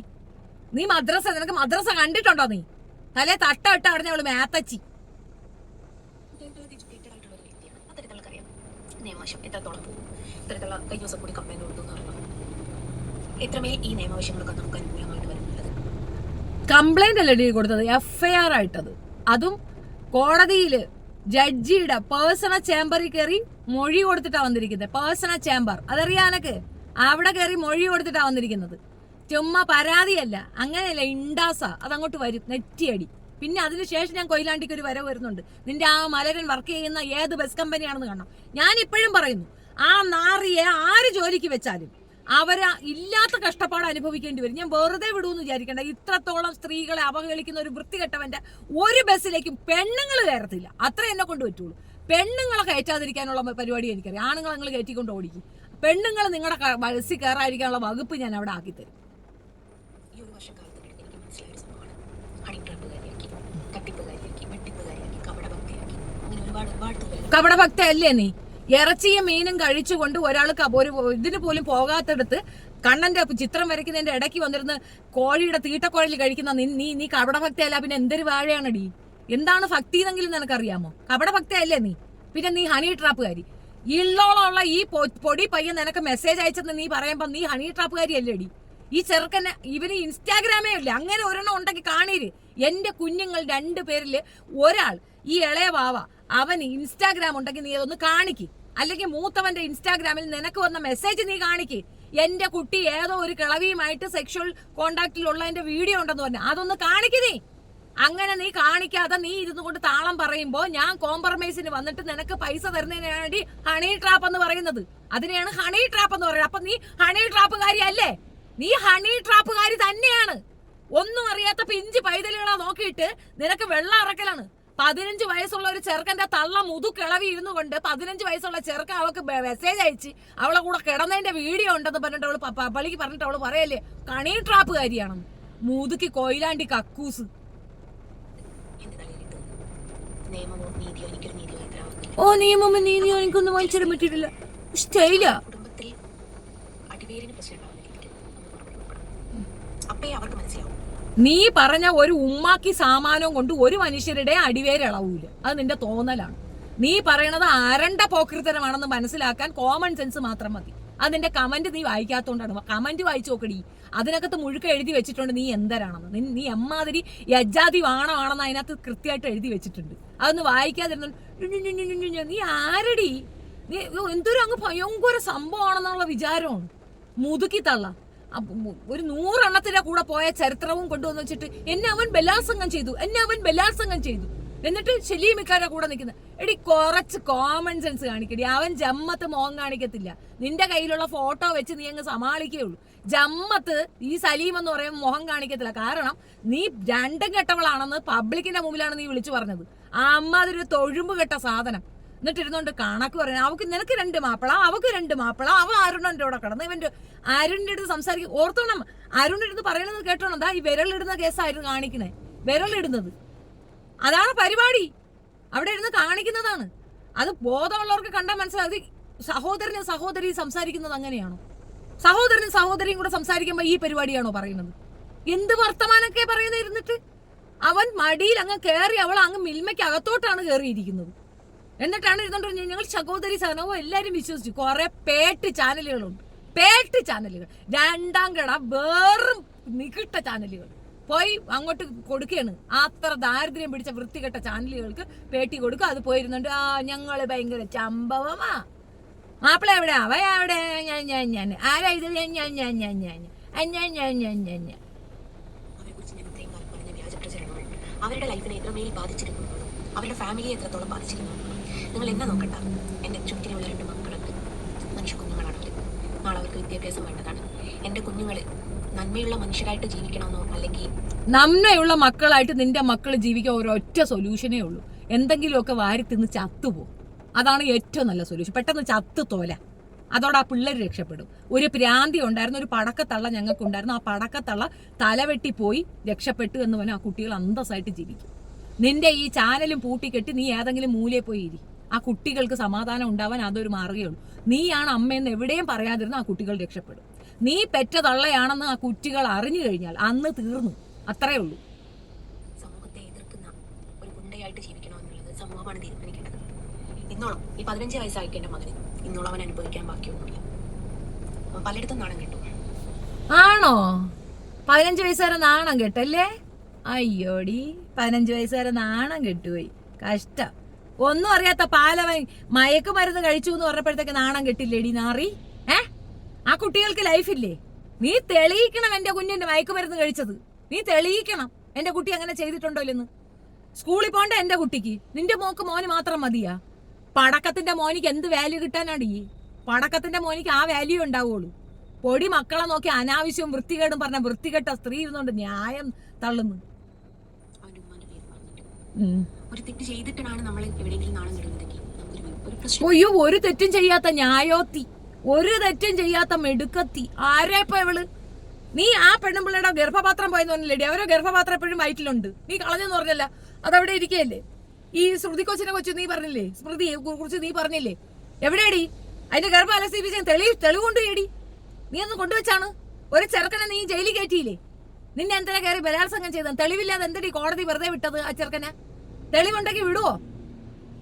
നിനക്ക് മദ്രസ കണ്ടിട്ടുണ്ടോ? നീ തലേ തട്ട ഇട്ട അടഞ്ഞ അവള് മേത്തച്ചി. നിയമവശം എത്രത്തോളം പോകും? ഇത്തരത്തിലുള്ള കഴിഞ്ഞ ദിവസം കൂടി കംപ്ലൈന്റ് കൊടുത്തു എന്ന് പറയുന്നത് എത്രമേൽ ഈ നിയമവശങ്ങളൊക്കെ നമുക്ക് അനുകൂലമായിട്ട് വരുന്നുള്ളത്? കംപ്ലൈന്റ് അല്ലേ കൊടുത്തത്, FIR ആയിട്ടത്. അതും കോടതിയിൽ ജഡ്ജിയുടെ പേഴ്സണൽ ചേംബറിൽ കയറി മൊഴി കൊടുത്തിട്ടാ വന്നിരിക്കുന്നത്. പേഴ്സണൽ ചേംബർ അതറിയാനൊക്കെ അവിടെ കയറി മൊഴി കൊടുത്തിട്ടാ വന്നിരിക്കുന്നത്. ചുമ്മാ പരാതിയല്ല, അങ്ങനെയല്ല, ഇണ്ടാസ അതങ്ങോട്ട് വരും, നെറ്റിയടി. പിന്നെ അതിനുശേഷം ഞാൻ കൊയിലാണ്ടിക്ക് ഒരു വരവ് വരുന്നുണ്ട്. നിന്റെ ആ മലരൻ വർക്ക് ചെയ്യുന്ന ഏത് ബസ് കമ്പനിയാണെന്ന് കാണണം. ഞാൻ ഇപ്പോഴും പറയുന്നു, ആ നാറിയെ ആര് ജോലിക്ക് വെച്ചാലും അവര് ഇല്ലാത്ത കഷ്ടപ്പാട് അനുഭവിക്കേണ്ടി വരും. ഞാൻ വെറുതെ വിടുമെന്ന് വിചാരിക്കേണ്ട. ഇത്രത്തോളം സ്ത്രീകളെ അവഹേളിക്കുന്ന ഒരു വൃത്തികെട്ടവന്റെ ഒരു ബസ്സിലേക്കും പെണ്ണുങ്ങൾ കയറത്തില്ല. അത്ര എന്നെ കൊണ്ട് പറ്റുള്ളൂ. പെണ്ണുങ്ങളെ കയറ്റാതിരിക്കാനുള്ള പരിപാടി എനിക്കറിയാം. ആണുങ്ങൾ നിങ്ങൾ കയറ്റിക്കൊണ്ട് ഓടിക്കും. പെണ്ണുങ്ങൾ നിങ്ങളുടെ ബസ്സിൽ കയറാതിരിക്കാനുള്ള വകുപ്പ് ഞാൻ അവിടെ ആക്കിത്തരും. ഈ ഒരു വർഷക്കാലത്തിനിടെ എനിക്ക് മനസ്സിലായ ഒരു സംഭവമാണ് ഹണി ട്രാപ്പുകാരിയാക്കി, തട്ടിപ്പുകാരിയാക്കി, വെട്ടിപ്പുകാരിയാക്കി, കപടഭക്തിയാക്കി, അങ്ങനെ ഒരുപാട് കപടഭക്തയല്ലേ നീ? ഇറച്ചിയും മീനും കഴിച്ചുകൊണ്ട് ഒരാൾക്ക് ഒരു ഇതിന് പോലും പോകാത്തടുത്ത് കണ്ണന്റെ ചിത്രം വരയ്ക്കുന്നതിന്റെ ഇടയ്ക്ക് വന്നിരുന്ന് കോഴിയുടെ തീട്ടക്കോഴൽ കഴിക്കുന്ന നീ കപടഭക്തയല്ല, പിന്നെ എന്തൊരു വാഴയാണടി? എന്താണ് ഭക്തി എന്നെങ്കിലും നിനക്കറിയാമോ? കപടഭക്തയല്ലേ നീ? പിന്നെ നീ ഹണി ട്രാപ്പുകാരി. ഇള്ളോളമുള്ള ഈ പൊടി പയ്യൻ നിനക്ക് മെസ്സേജ് അയച്ചെന്ന് നീ പറയുമ്പോ നീ ഹണി ട്രാപ്പുകാരി അല്ലേടി? ഈ ചെറുക്കന് ഇവന് ഇൻസ്റ്റാഗ്രാമേ ഇല്ല. അങ്ങനെ ഒരെണ്ണം ഉണ്ടെങ്കിൽ കാണീര്. എന്റെ കുഞ്ഞുങ്ങൾ 2 പേരില് ഒരാൾ, ഈ ഇളയ വാവ, അവന് ഇൻസ്റ്റാഗ്രാം ഉണ്ടെങ്കിൽ നീ അതൊന്ന് കാണിക്ക്. അല്ലെങ്കിൽ മൂത്തവന്റെ ഇൻസ്റ്റാഗ്രാമിൽ നിനക്ക് വന്ന മെസ്സേജ് നീ കാണിക്ക്. എന്റെ കുട്ടി ഏതോ ഒരു കിളവിയുമായിട്ട് സെക്ഷൽ കോണ്ടാക്റ്റിലുള്ളതിന്റെ വീഡിയോ ഉണ്ടെന്ന് പറഞ്ഞു, അതൊന്ന് കാണിക്ക് നീ. അങ്ങനെ നീ കാണിക്കാതെ നീ ഇരുന്നു കൊണ്ട് താളം പറയുമ്പോ ഞാൻ കോംപ്രമൈസിന് വന്നിട്ട് നിനക്ക് പൈസ തരുന്നതിന് വേണ്ടി ഹണി ട്രാപ്പ് എന്ന് പറയുന്നത്. അതിനെയാണ് ഹണി ട്രാപ്പ് എന്ന് പറയുന്നത്. അപ്പൊ നീ ഹണി ട്രാപ്പുകാരി അല്ലേ? നീ ഹണി ട്രാപ്പുകാരി തന്നെയാണ്. ഒന്നും അറിയാത്ത പിഞ്ച് പൈതലുകളെ നോക്കിയിട്ട് നിനക്ക് വെള്ളം ഇറക്കലാണ്. 15 വയസ്സുള്ള ഒരു ചെറുക്കന്റെ തള്ള മുതുക്കിളവി ഇരുന്നു കൊണ്ട് 15 വയസ്സുള്ള ചെറുക്കൻ അവൾക്ക് മെസ്സേജ് അയച്ച് അവളെ കൂടെ കിടന്നതിന്റെ വീഡിയോ ഉണ്ടെന്ന് പറഞ്ഞിട്ട് അവള് പള്ളിക്ക് പറഞ്ഞിട്ട് അവള് പറയല്ലേ ഹണി ട്രാപ്പുകാരിയാണെന്ന്. മുതുക്കി കൊയിലാണ്ടി കക്കൂസ്. ഓ നിയമമോ നീതിയോ എനിക്കൊന്നും വായിച്ചിടാൻ പറ്റിയിട്ടില്ല. സ്റ്റൈല നീ പറഞ്ഞ ഒരു ഉമ്മാക്കി സാമാനവും കൊണ്ട് ഒരു മനുഷ്യരുടെ അടിവേര് ഇളവൂല. അത് നിന്റെ തോന്നലാണ്. നീ പറയണത് അരണ്ട പോക്കൃത്തരമാണെന്ന് മനസ്സിലാക്കാൻ കോമൺ സെൻസ് മാത്രം മതി. അത് നിന്റെ കമന്റ് നീ വായിക്കാത്തോണ്ടാണ്. കമന്റ് വായിച്ചു നോക്കടി, അതിനകത്ത് മുഴുക്ക എഴുതി വെച്ചിട്ടുണ്ട് നീ എന്തരാണെന്ന്. നീ എമ്മാതിരി യജാതി വാണമാണെന്ന് അതിനകത്ത് കൃത്യമായിട്ട് എഴുതി വെച്ചിട്ടുണ്ട്. അതൊന്ന് വായിക്കാതിരുന്നു നീ ആരടി? നീ എന്തൊരു അങ്ങ് ഭയങ്കര സംഭവമാണെന്നുള്ള വിചാരമാണ്. മുതുക്കി തള്ള ഒരു 100 എണ്ണത്തിന്റെ കൂടെ പോയ ചരിത്രവും കൊണ്ടുവന്ന് വെച്ചിട്ട് എന്നെ അവൻ ബലാത്സംഗം ചെയ്തു എന്നിട്ട് ശലീമിക്കാരുടെ കൂടെ നിൽക്കുന്ന. എടി കുറച്ച് കോമൺ സെൻസ് കാണിക്കടി. അവൻ ജമ്മത്ത് മോഹം കാണിക്കത്തില്ല. നിന്റെ കയ്യിലുള്ള ഫോട്ടോ വെച്ച് നീ അങ്ങ് സമാളിക്കുകയുള്ളൂ. ജമ്മത്ത് ഈ സലീം എന്ന് പറയുമ്പോൾ മുഖം കാണിക്കത്തില്ല. കാരണം നീ രണ്ടും കെട്ടവളാണെന്ന് പബ്ലിക്കിന്റെ മുമ്പിലാണ് നീ വിളിച്ചു പറഞ്ഞത്. ആ അമ്മ അതൊരു തൊഴുമ്പ് കെട്ട സാധനം. എന്നിട്ട് ഇരുന്നോണ്ട് കണക്ക് പറയുന്നത് അവക്ക് നിനക്ക് 2 മാപ്പിള, അവക്ക് 2 മാപ്പിള, അവ അരുണന്റെ കൂടെ കിടന്ന് ഇവന്റെ അരുണിന്റെ അടുത്ത് സംസാരിക്കും. ഓർത്തോണം, അരുണിന്റെ അടുത്ത് പറയണത് കേട്ടോണം. എന്താ ഈ വിരലിടുന്ന കേസായിരുന്നു കാണിക്കണേ. വിരലിടുന്നത് അതാണ് പരിപാടി. അവിടെ ഇരുന്ന് കാണിക്കുന്നതാണ്. അത് ബോധമുള്ളവർക്ക് കണ്ടാൽ മനസ്സിലാവും. സഹോദരനും സഹോദരിയും സംസാരിക്കുന്നത് അങ്ങനെയാണോ? സഹോദരനും സഹോദരിയും കൂടെ സംസാരിക്കുമ്പോ ഈ പരിപാടിയാണോ പറയുന്നത്? എന്ത് വർത്തമാനൊക്കെ പറയുന്നത് ഇരുന്നിട്ട്? അവൻ മടിയിൽ അങ്ങ് കയറി അവൾ അങ്ങ് മിൽമയ്ക്ക് അകത്തോട്ടാണ് കയറിയിരിക്കുന്നത്. എന്നിട്ടാണ് ഇരുന്നോണ്ട് ഞങ്ങൾ സഹോദരി സഹനവും എല്ലാരും വിശ്വസിച്ചു. കുറെ പേട്ട് ചാനലുകളുണ്ട്. പേട്ട് ചാനലുകൾ, 2ാം കട വേറും നികിട്ട ചാനലുകൾ പോയി അങ്ങോട്ട് കൊടുക്കുകയാണ്. അത്ര ദാരിദ്ര്യം പിടിച്ച വൃത്തികെട്ട ചാനലുകൾക്ക് പേട്ടി കൊടുക്കുക. അത് പോയിരുന്നുണ്ട്. ഞങ്ങള് ഭയങ്കര ചമ്പവമാ. മാപ്പിള എവിടെ? അവ എവിടെ? ഞാൻ ആരാ ഇത്? അവരുടെ ലൈഫിനെ എത്രമേൽ ബാധിച്ചിരുന്നു, അവരുടെ ഫാമിലിയെ എത്രത്തോളം ബാധിച്ചിരുന്നു. നിങ്ങൾ എന്നെ നോക്കണ്ട. എൻ്റെ ചുറ്റിനുള്ള 2 മക്കളുണ്ട്. മനുഷ്യ കുഞ്ഞുങ്ങളാണ് അവർ. നാളെ അവർക്ക് വിദ്യാഭ്യാസം വേണ്ടതാണ്. എൻ്റെ കുഞ്ഞുങ്ങൾ നന്മയുള്ള മനുഷ്യരായിട്ട് ജീവിക്കണമെന്നോ അല്ലെങ്കിൽ നന്മയുള്ള മക്കളായിട്ട് നിന്റെ മക്കൾ ജീവിക്കാൻ ഒരൊറ്റ സൊല്യൂഷനേ ഉള്ളൂ. എന്തെങ്കിലുമൊക്കെ വാരി തിന്ന് ചത്തുപോകും. അതാണ് ഏറ്റവും നല്ല സൊല്യൂഷൻ. പെട്ടെന്ന് ചത്തു തോല. അതോടെ ആ പിള്ളേർ രക്ഷപ്പെടും. ഒരു പ്രാന്തി ഉണ്ടായിരുന്നു, ഒരു പടക്കത്തള്ള ഞങ്ങൾക്കുണ്ടായിരുന്നു. ആ പടക്കത്തള്ള തലവെട്ടി പോയി രക്ഷപ്പെട്ടു എന്ന് പറഞ്ഞാൽ ആ കുട്ടികൾ അന്തസ്സായിട്ട് ജീവിക്കും. നിന്റെ ഈ ചാനലും പൂട്ടിക്കെട്ടി നീ ഏതെങ്കിലും മൂലയിൽ പോയി ഇരി. ആ കുട്ടികൾക്ക് സമാധാനം ഉണ്ടാവാൻ അതൊരു മാർഗ്ഗമേ ഉള്ളൂ. നീയാണ് അമ്മയെന്ന് എവിടെയും പറയാതിരുന്ന ആ കുട്ടികൾ രക്ഷപ്പെടും. നീ പെറ്റ തള്ളയാണെന്ന് ആ കുട്ടികൾ അറിഞ്ഞു കഴിഞ്ഞാൽ അന്ന് തീർന്നു. അത്രേ ഉള്ളൂ. സമൂഹത്തെ എതിർക്കുന്ന ഒരു ഗുണ്ടയായിട്ട് ജീവിക്കണോ എന്നുള്ളത് സമൂഹമാണ് തീരുമാനിക്കേണ്ടത്. ഇന്നോളം ഈ 15 വയസ്സായിരിക്കും എന്റെ മകന്, ഇന്നോളം അവൻ അനുഭവിക്കാൻ ബാക്കിയൊന്നുമില്ല. അവൻ പലയിടത്തും നാണം കിട്ടും. ആണോ? 15 വയസ്സുകാരെ നാണം കെട്ടല്ലേ? അയ്യോടി, 15 വയസ്സുകാരെ നാണം കെട്ടുപോയി. കഷ്ടം. ഒന്നും അറിയാത്ത പാലവൻ മയക്കുമരുന്ന് കഴിച്ചു എന്ന് പറഞ്ഞപ്പോഴത്തേക്ക് നാണം കെട്ടില്ലേടി നാറി? ആ കുട്ടികൾക്ക് ലൈഫില്ലേ? നീ തെളിയിക്കണം എന്റെ കുഞ്ഞിന്റെ മയക്കുമരുന്ന് കഴിച്ചത്. നീ തെളിയിക്കണം എന്റെ കുട്ടി അങ്ങനെ ചെയ്തിട്ടുണ്ടോ ഇല്ലെന്ന്. സ്കൂളിൽ പോണ്ട എന്റെ കുട്ടിക്ക്, നിന്റെ മോന് മാത്രം മതിയാ? പടക്കത്തിന്റെ മോനിക്ക് എന്ത് വാല്യൂ കിട്ടാനാടി? പടക്കത്തിന്റെ മോനിക്ക് ആ വാല്യൂ ഉണ്ടാവുള്ളൂ. പൊടി മക്കളെ നോക്കി അനാവശ്യവും വൃത്തികേടും പറഞ്ഞ വൃത്തികെട്ട സ്ത്രീ ഇരുന്നുകൊണ്ട് ന്യായം തള്ളുന്നു. ഒരു തെറ്റ് ചെയ്തിട്ടാണ് നമ്മൾ എവിടെയെങ്കിലും നാണം കിടുന്നതെങ്കിൽ അയ്യോ, ഒരു തെറ്റും ചെയ്യാത്ത ന്യായോത്തി, ഒരു തെറ്റും ചെയ്യാത്ത മെടുക്കത്തി. ആരാ ഇപ്പൊ ഇവള്? നീ ആ പെണ്ണുപിള്ളയുടെ ഗർഭപാത്രം പോയെന്ന് പറഞ്ഞില്ലേടി? അവരോ ഗർഭപാത്രം എപ്പോഴും വയറ്റിലുണ്ട്. നീ കളഞ്ഞെന്ന് പറഞ്ഞല്ല, അതവിടെ ഇരിക്കുകയല്ലേ. ഈ ശ്രുതി കൊച്ചിനെ കുറിച്ച് നീ പറഞ്ഞില്ലേ? സ്മൃതിയെ കുറിച്ച് നീ പറഞ്ഞില്ലേ? എവിടെയടി അതിന്റെ ഗർഭം അലസിപ്പിച്ച തെളിവുകൊണ്ട് ഏടി? നീ ഒന്ന് കൊണ്ടുവച്ചാണ്. ഒരു ചെറുക്കനെ നീ ജയിലിൽ കയറ്റിയില്ലേ? നിന്നെ എന്തിനാ കയറി ബലാത്സംഗം ചെയ്തത്? തെളിവില്ലാതെ എന്തടി കോടതി വെറുതെ വിട്ടത് ആ ചെറുക്കനെ? തെളിവുണ്ടെങ്കിൽ വിടുവോ?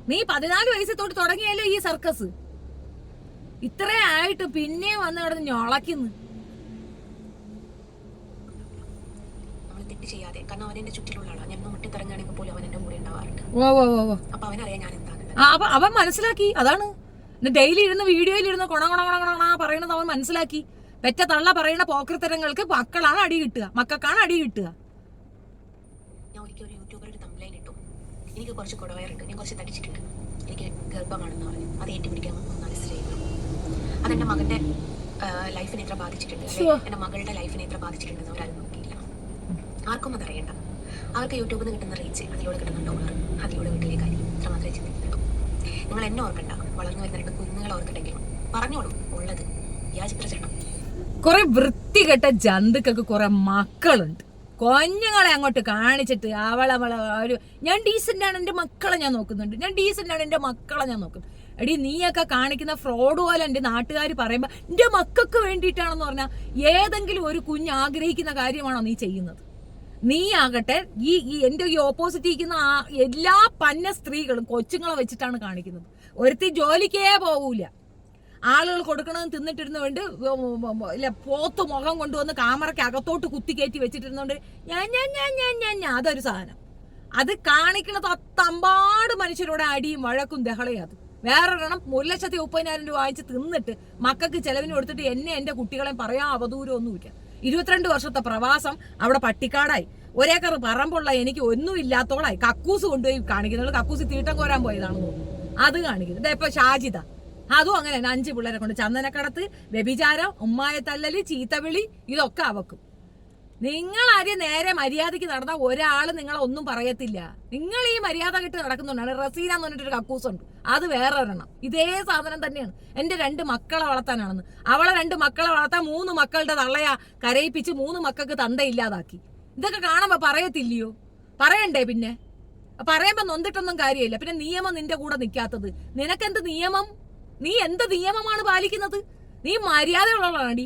നീ 14 വയസ്സിൽ തൊട്ട് തുടങ്ങിയല്ലോ ഈ സർക്കസ്. ഇത്രേ ആയിട്ട് പിന്നെയും വന്ന് കിടന്ന് ഞൊളക്കുന്നു. നമ്മൾ തെറ്റ് ചെയ്യാതെ, കാരണം അവൻ എന്റെ ചുറ്റിലുള്ള ആളാണ്. ഞാൻ മുട്ടിത്തിറങ്ങുകയാണെങ്കിൽ പോലും അവൻ എന്റെ കൂടെ ഉണ്ടാവാറുണ്ട്. അപ്പൊ അവനറിയാം ഞാൻ എന്താണ്. അവൻ മനസ്സിലാക്കി. അതാണ് ഡെയിലി ഇരുന്ന് വീഡിയോയിൽ ഇരുന്ന് കൊണ പറയണത് അവൻ മനസ്സിലാക്കി. പെറ്റ തള്ള പറയുന്ന പോക്കൃത്തരങ്ങൾക്ക് മക്കളാണ് അടി കിട്ടുക, മക്കൾക്കാണ് അടി കിട്ടുക. ഞാൻ ഒരിക്കൽ ഒരു യൂട്യൂബർ ഒരു തംബ്ലൈൻ ഇട്ടു. എനിക്ക് കുറച്ച് കുടവയറുണ്ട്, ഞാൻ കുറച്ച് തടിച്ചിട്ടുണ്ട്, എനിക്ക് ഗർഭമാണെന്ന് പറഞ്ഞു. അത് ഏറ്റുപിടിക്കാൻ 3-4 സ്ത്രീകൾ. അതെന്റെ മകന്റെ ലൈഫിനെ എത്ര ബാധിച്ചിട്ടുണ്ട്, എന്റെ മകളുടെ ലൈഫിനെ എത്ര ബാധിച്ചിട്ടുണ്ടെന്ന് അവരാരും നോക്കിയില്ല. ആർക്കും അതറിയണ്ട. അവർക്ക് യൂട്യൂബിൽ നിന്ന് കിട്ടുന്ന റീച്ച്, അതിലൂടെ കിട്ടുന്ന ഡോളർ, അതിലൂടെ വീട്ടിലെ കാര്യം ഇത്ര മാത്രമേ ചിന്തിക്കുന്നുള്ളൂ. നിങ്ങൾ എന്നെ ഓർക്കണ്ട, വളർന്നു വരുന്ന 2 കുഞ്ഞുങ്ങളെ ഓർക്കണ്ടെങ്കിലും പറഞ്ഞോളൂ ഉള്ളത്. വ്യാജപ്രചരണം. കുറെ വൃത്തികെട്ട ജന്തുക്കൾക്ക് കുറെ മക്കളുണ്ട്. കുഞ്ഞുങ്ങളെ അങ്ങോട്ട് കാണിച്ചിട്ട് അവളെ ഒരു ഞാൻ ഡീസന്റ് ആണ്, എന്റെ മക്കളെ ഞാൻ നോക്കുന്നുണ്ട്, ഞാൻ ഡീസന്റ് ആണ്, എന്റെ മക്കളെ ഞാൻ നോക്കുന്നു. എടി, നീയൊക്കെ കാണിക്കുന്ന ഫ്രോഡ് പോലെ എന്റെ നാട്ടുകാർ പറയുമ്പോ എന്റെ മക്കൾക്ക് വേണ്ടിയിട്ടാണെന്ന് പറഞ്ഞാൽ ഏതെങ്കിലും ഒരു കുഞ്ഞ് ആഗ്രഹിക്കുന്ന കാര്യമാണോ നീ ചെയ്യുന്നത്? നീ ആകട്ടെ ഈ എന്റെ ഈ ഓപ്പോസിറ്റ് ഇരിക്കുന്ന എല്ലാ പന്ന സ്ത്രീകളും കൊച്ചുങ്ങളെ വെച്ചിട്ടാണ് കാണിക്കുന്നത്. ഒരുത്തി ജോലിക്കേ പോകൂല, ആളുകൾ കൊടുക്കണമെന്ന് തിന്നിട്ടിരുന്നുകൊണ്ട് പോത്ത് മുഖം കൊണ്ടുവന്ന് കാമറയ്ക്ക് അകത്തോട്ട് കുത്തി കയറ്റി വെച്ചിട്ടിരുന്നോണ്ട് ഞാൻ അതൊരു സാധനം. അത് കാണിക്കണത് 10 മനുഷ്യരോടെ അടിയും വഴക്കും ദഹളയും. അത് വേറൊരെണ്ണം 1,30,000 രൂപ വാങ്ങിച്ച് തിന്നിട്ട് മക്കൾക്ക് ചെലവിന് കൊടുത്തിട്ട് എന്റെ കുട്ടികളെ പറയാൻ അവദൂരമൊന്നുമില്ല. 22 വർഷത്തെ പ്രവാസം അവിടെ പട്ടിക്കാടായി. 1 ഏക്കർ പറമ്പുള്ള എനിക്ക് ഒന്നും ഇല്ലാത്തോളായി. കക്കൂസ് കൊണ്ടുപോയി കാണിക്കുന്നത്, കക്കൂസ് തീട്ടം കോരാൻ പോയതാണെന്ന് തോന്നുന്നു. അത് കാണിക്കുന്നത് ഇപ്പൊ ഷാജിദ, അതും അങ്ങനെ 5 പിള്ളേരെ കൊണ്ട് ചന്ദനക്കടത്ത്, വ്യഭിചാരം, ഉമ്മായ തല്ലല്, ചീത്തവിളി, ഇതൊക്കെ അവക്കും. നിങ്ങൾ ആദ്യം നേരെ മര്യാദയ്ക്ക് നടന്ന ഒരാള് നിങ്ങളെ ഒന്നും പറയത്തില്ല. നിങ്ങൾ ഈ മര്യാദ കെട്ട് നടക്കുന്നുണ്ടാണ്. റസീന എന്ന് പറഞ്ഞിട്ടൊരു കക്കൂസുണ്ട്, അത് വേറെ ഒരെണ്ണം. ഇതേ സാധനം തന്നെയാണ്. എന്റെ 2 മക്കളെ വളർത്താനാണെന്ന്. അവളെ 2 മക്കളെ വളർത്താൻ 3 മക്കളുടെ തള്ളയാ കരയിപ്പിച്ച് 3 മക്കൾക്ക് തന്തയില്ലാതാക്കി. ഇതൊക്കെ കാണുമ്പോ പറയത്തില്ലയോ? പറയണ്ടേ? പിന്നെ പറയുമ്പോ നൊന്നിട്ടൊന്നും കാര്യമില്ല. പിന്നെ നിയമം നിന്റെ കൂടെ നിൽക്കാത്തത്. നിനക്കെന്ത് നിയമം? നീ എന്ത് നിയമമാണ് പാലിക്കുന്നത്? നീ മര്യാദയുള്ളവളാണടി.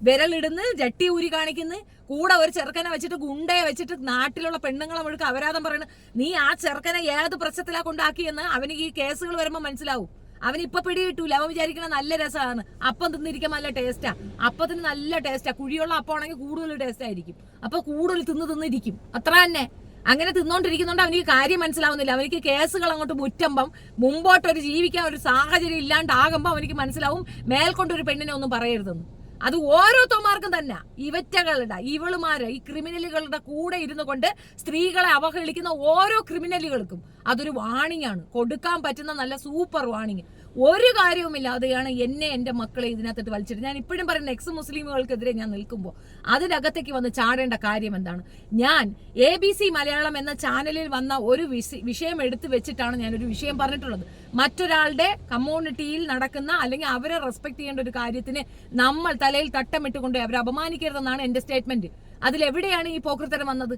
വിരലിടുന്ന്, ജട്ടി ഊരി കാണിക്കുന്നു, കൂടെ ഒരു ചെറുക്കനെ വെച്ചിട്ട് ഗുണ്ടയെ വെച്ചിട്ട് നാട്ടിലുള്ള പെണ്ണുങ്ങളെ മുഴുக்க അപരാധം പറയണ. നീ ആ ചെറുക്കനെ ഏത് പ്രശ്നത്തിലാ കൊണ്ടാക്കിയെന്ന് അവന് ഈ കേസുകൾ വരുമ്പോ മനസ്സിലാവും. അവന് ഇപ്പൊ പിടി കിട്ടൂല. അവൻ വിചാരിക്കണ നല്ല രസമാണ്, അപ്പം തിന്നിരിക്കാൻ നല്ല ടേസ്റ്റാ, അപ്പത്തിന് നല്ല ടേസ്റ്റാ. കുഴിയുള്ള അപ്പമാണെങ്കിൽ കൂടുതൽ ടേസ്റ്റ് ആയിരിക്കും. അപ്പൊ കൂടുതൽ തിന്നിരിക്കും, അത്ര തന്നെ. അങ്ങനെ തിന്നോണ്ടിരിക്കുന്നുണ്ട്. അവനിക്ക് കാര്യം മനസ്സിലാവുന്നില്ല. അവനിക്ക് കേസുകൾ അങ്ങോട്ട് മുറ്റമ്പം മുമ്പോട്ടൊരു ജീവിക്കാൻ ഒരു സാഹചര്യം ഇല്ലാണ്ടാകുമ്പോ അവനിക്ക് മനസ്സിലാവും മേൽക്കൊണ്ടൊരു പെണ്ണിനെ ഒന്നും പറയരുതെന്ന്. അത് ഓരോരുത്തർക്കും തന്നെ. ഇവറ്റകളുടെ, ഇവളുമാര്, ഈ ക്രിമിനലുകളുടെ കൂടെ ഇരുന്നു കൊണ്ട് സ്ത്രീകളെ അവഹേളിക്കുന്ന ഓരോ ക്രിമിനലുകൾക്കും അതൊരു വാണിംഗ് ആണ്. കൊടുക്കാൻ പറ്റുന്ന നല്ല സൂപ്പർ വാണിംഗ്. ഒരു കാര്യവുമില്ലാതെയാണ് എന്റെ മക്കളെ ഇതിനകത്തിട്ട് വലിച്ചിട്ട്. ഞാൻ ഇപ്പോഴും പറയുന്ന എക്സ് മുസ്ലിമുകൾക്കെതിരെ ഞാൻ നിൽക്കുമ്പോൾ അതിനകത്തേക്ക് വന്ന് ചാടേണ്ട കാര്യം എന്താണ്? ഞാൻ ABC മലയാളം എന്ന ചാനലിൽ വന്ന ഒരു വിഷയം എടുത്തു വെച്ചിട്ടാണ് ഞാനൊരു വിഷയം പറഞ്ഞിട്ടുള്ളത്. മറ്റൊരാളുടെ കമ്മ്യൂണിറ്റിയിൽ നടക്കുന്ന അല്ലെങ്കിൽ അവരെ റെസ്പെക്ട് ചെയ്യേണ്ട ഒരു കാര്യത്തിന് നമ്മൾ തലയിൽ തട്ടമിട്ടുകൊണ്ട് അവരെ അപമാനിക്കരുതെന്നാണ് എന്റെ സ്റ്റേറ്റ്മെന്റ്. അതിലെവിടെയാണ് ഈ പോക്കൃത്തരം വന്നത്?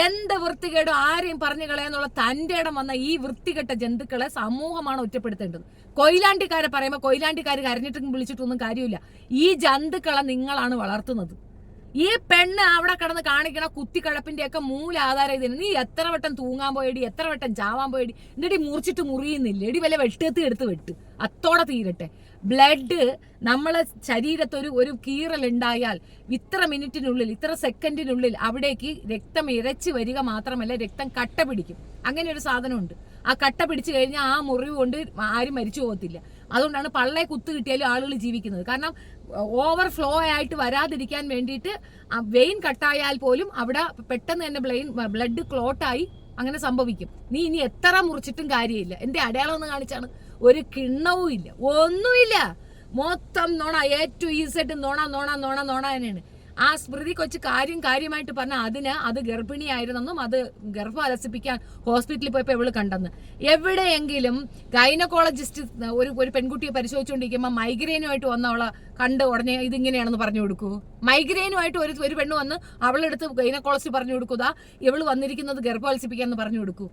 എന്ത് വൃത്തികേടും ആരെയും പറഞ്ഞു കളയാന്നുള്ള തന്റെ ഇടം വന്ന ഈ വൃത്തികെട്ട ജന്തുക്കളെ സമൂഹമാണ് ഒറ്റപ്പെടുത്തേണ്ടത്. കൊയിലാണ്ടിക്കാരെ പറയുമ്പോൾ കൊയിലാണ്ടിക്കാർ കരഞ്ഞിട്ടും വിളിച്ചിട്ടൊന്നും കാര്യമില്ല. ഈ ജന്തുക്കളെ നിങ്ങളാണ് വളർത്തുന്നത്. ഈ പെണ്ണ് അവിടെ കിടന്ന് കാണിക്കണ കുത്തിക്കഴപ്പിന്റെ ഒക്കെ മൂല ആധാരം ഇതിന്. നീ എത്ര വട്ടം തൂങ്ങാൻ പോയടി, എത്ര വട്ടം ചാവാൻ പോയടി, എന്നിട്ട് മുറിച്ചിട്ട് മുറിയുന്നില്ല എടി, വല്ല വെട്ടത്തി എടുത്ത് വെട്ട്, അത്തോടെ തീരട്ടെ. ബ്ലഡ് നമ്മളെ ശരീരത്തൊരു ഒരു കീറലുണ്ടായാൽ ഇത്ര മിനിറ്റിനുള്ളിൽ, ഇത്ര സെക്കൻഡിനുള്ളിൽ അവിടേക്ക് രക്തം ഇരച്ചു വരിക മാത്രമല്ല, രക്തം കട്ട പിടിക്കും. അങ്ങനെ ഒരു സാധനമുണ്ട്. ആ കട്ട പിടിച്ചു കഴിഞ്ഞാൽ ആ മുറിവ് കൊണ്ട് ആരും മരിച്ചു പോകത്തില്ല. അതുകൊണ്ടാണ് പള്ളയെ കുത്തു കിട്ടിയാലും ആളുകൾ ജീവിക്കുന്നത്. കാരണം ഓവർഫ്ലോ ആയിട്ട് വരാതിരിക്കാൻ വേണ്ടിയിട്ട് വെയിൻ കട്ടായാൽ പോലും അവിടെ പെട്ടെന്ന് തന്നെ ബ്ലഡ് ക്ലോട്ടായി അങ്ങനെ സംഭവിക്കും. നീ ഇനി എത്ര മുറിച്ചിട്ടും കാര്യമില്ല. എന്റെ അടയാളം ഒന്ന് കാണിച്ചാണ്, ഒരു കിണ്ണവും ഇല്ല, ഒന്നുമില്ല, മൊത്തം നോണ, ഏറ്റവും ഈസായിട്ട് നോണ നോണ നോണ നോണ തന്നെയാണ്. ആ സ്മൃതി കൊച്ച് കാര്യമായിട്ട് പറഞ്ഞ അത് ഗർഭിണിയായിരുന്നെന്നും അത് ഗർഭം അലസിപ്പിക്കാൻ ഹോസ്പിറ്റലിൽ പോയപ്പോൾ ഇവള് കണ്ടെന്ന്. എവിടെയെങ്കിലും ഗൈനക്കോളജിസ്റ്റ് ഒരു പെൺകുട്ടിയെ പരിശോധിച്ചുകൊണ്ടിരിക്കുമ്പോൾ മൈഗ്രെയിനുമായിട്ട് വന്നവളെ കണ്ട് ഉടനെ ഇതിങ്ങനെയാണെന്ന് പറഞ്ഞു കൊടുക്കൂ? മൈഗ്രെയിനുമായിട്ട് ഒരു പെണ്ണ് വന്ന് അവളെടുത്ത് ഗൈനക്കോളജിസ്റ്റ് പറഞ്ഞു കൊടുക്കുക, ഇവള് വന്നിരിക്കുന്നത് ഗർഭം അലസിപ്പിക്കാന്ന് പറഞ്ഞു കൊടുക്കൂ.